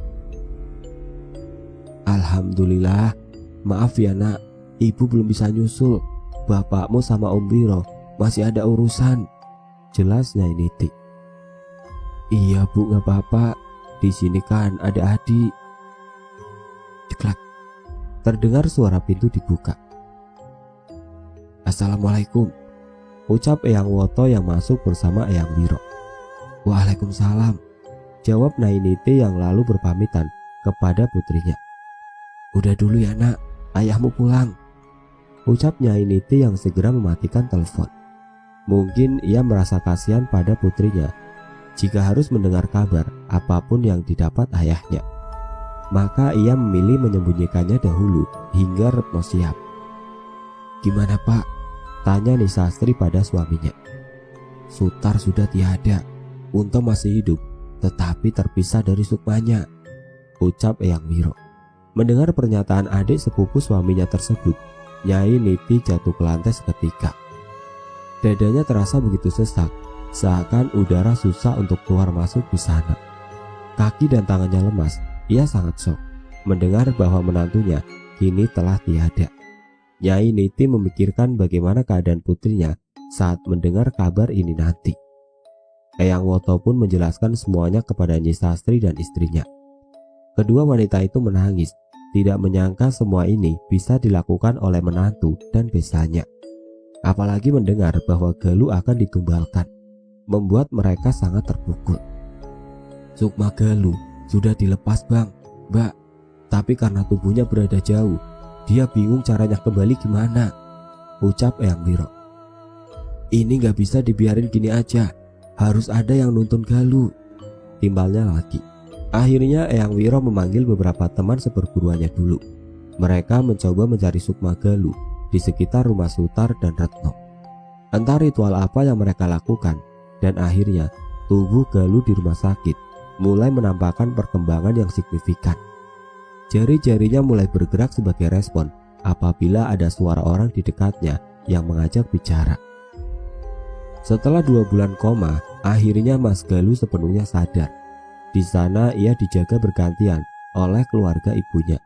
"Alhamdulillah, maaf ya nak, ibu belum bisa nyusul. Bapakmu sama Om Biro masih ada urusan," jelas Nyai Niti. "Iya Bu, gak apa-apa. Di sini kan ada Adi." Ceklak. Terdengar suara pintu dibuka. "Assalamualaikum," ucap Eyang Woto yang masuk bersama Eyang Wiro. "Waalaikumsalam," jawab Nyai Niti yang lalu berpamitan kepada putrinya. "Udah dulu ya nak, ayahmu pulang," ucap Nyai Niti yang segera mematikan telepon. Mungkin ia merasa kasihan pada putrinya jika harus mendengar kabar apapun yang didapat ayahnya. Maka ia memilih menyembunyikannya dahulu hingga Retno siap. "Gimana Pak?" tanya Nisastri pada suaminya. "Sutar sudah tiada. Unto masih hidup, tetapi terpisah dari Sukmanya," ucap Eyang Wiro. Mendengar pernyataan adik sepupu suaminya tersebut, Nyai Niti jatuh ke lantai seketika. Dadanya terasa begitu sesak, seakan udara susah untuk keluar masuk di sana. Kaki dan tangannya lemas. Ia sangat shock mendengar bahwa menantunya kini telah tiada. Nyai Niti memikirkan bagaimana keadaan putrinya saat mendengar kabar ini nanti. Eyang Woto pun menjelaskan semuanya kepada Nyi Sastri dan istrinya. Kedua wanita itu menangis, tidak menyangka semua ini bisa dilakukan oleh menantu dan besannya. Apalagi mendengar bahwa Galuh akan ditumbalkan, membuat mereka sangat terpukul. "Sukma Galuh sudah dilepas bang, mbak, tapi karena tubuhnya berada jauh, dia bingung caranya kembali gimana," ucap Eyang Wiro. "Ini gak bisa dibiarin gini aja, harus ada yang nuntun Galuh," timbalnya lagi. Akhirnya Eyang Wiro memanggil beberapa teman seperguruannya dulu. Mereka mencoba mencari Sukma Galuh di sekitar rumah Sutar dan Retno. Entah ritual apa yang mereka lakukan, dan akhirnya tubuh Galuh di rumah sakit mulai menampakkan perkembangan yang signifikan. Jari-jarinya mulai bergerak sebagai respon apabila ada suara orang di dekatnya yang mengajak bicara. Setelah 2 bulan koma, akhirnya Mas Galuh sepenuhnya sadar. Di sana ia dijaga bergantian oleh keluarga ibunya.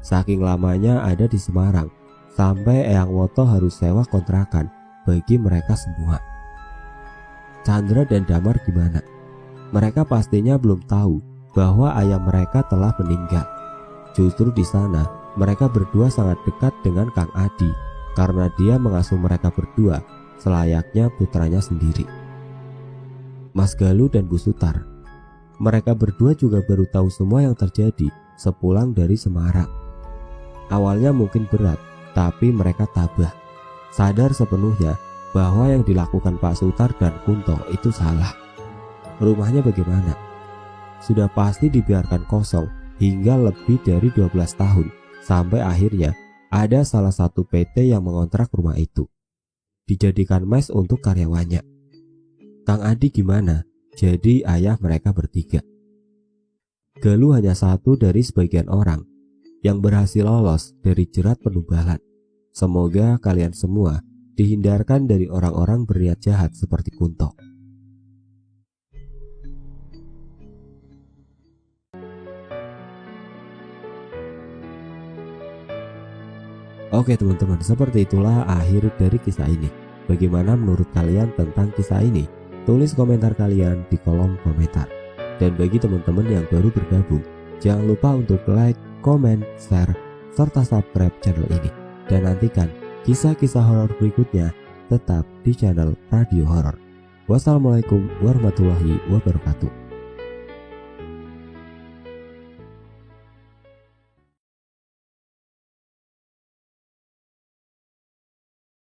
Saking lamanya ada di Semarang, sampai Eyang Woto harus sewa kontrakan bagi mereka semua. Chandra dan Damar gimana? Mereka pastinya belum tahu bahwa ayah mereka telah meninggal. Justru di sana mereka berdua sangat dekat dengan Kang Adi karena dia mengasuh mereka berdua selayaknya putranya sendiri. Mas Galuh dan Bu Sutar, mereka berdua juga baru tahu semua yang terjadi sepulang dari Semarang. Awalnya mungkin berat, tapi mereka tabah, sadar sepenuhnya bahwa yang dilakukan Pak Sutar dan Kunto itu salah. rumahnya bagaimana? Sudah pasti dibiarkan kosong hingga lebih dari 12 tahun, sampai akhirnya ada salah satu PT yang mengontrak rumah itu, dijadikan mes untuk karyawannya. Kang Adi gimana? Jadi ayah mereka bertiga. Galuh hanya satu dari sebagian orang yang berhasil lolos dari jerat penubalan. Semoga kalian semua dihindarkan dari orang-orang berniat jahat seperti Kunto. Oke teman-teman, seperti itulah akhir dari kisah ini. Bagaimana menurut kalian tentang kisah ini? Tulis komentar kalian di kolom komentar. Dan bagi teman-teman yang baru bergabung, jangan lupa untuk like, komen, share, serta subscribe channel ini. Dan nantikan kisah-kisah horor berikutnya tetap di channel Radio Horor. Wassalamualaikum warahmatullahi wabarakatuh.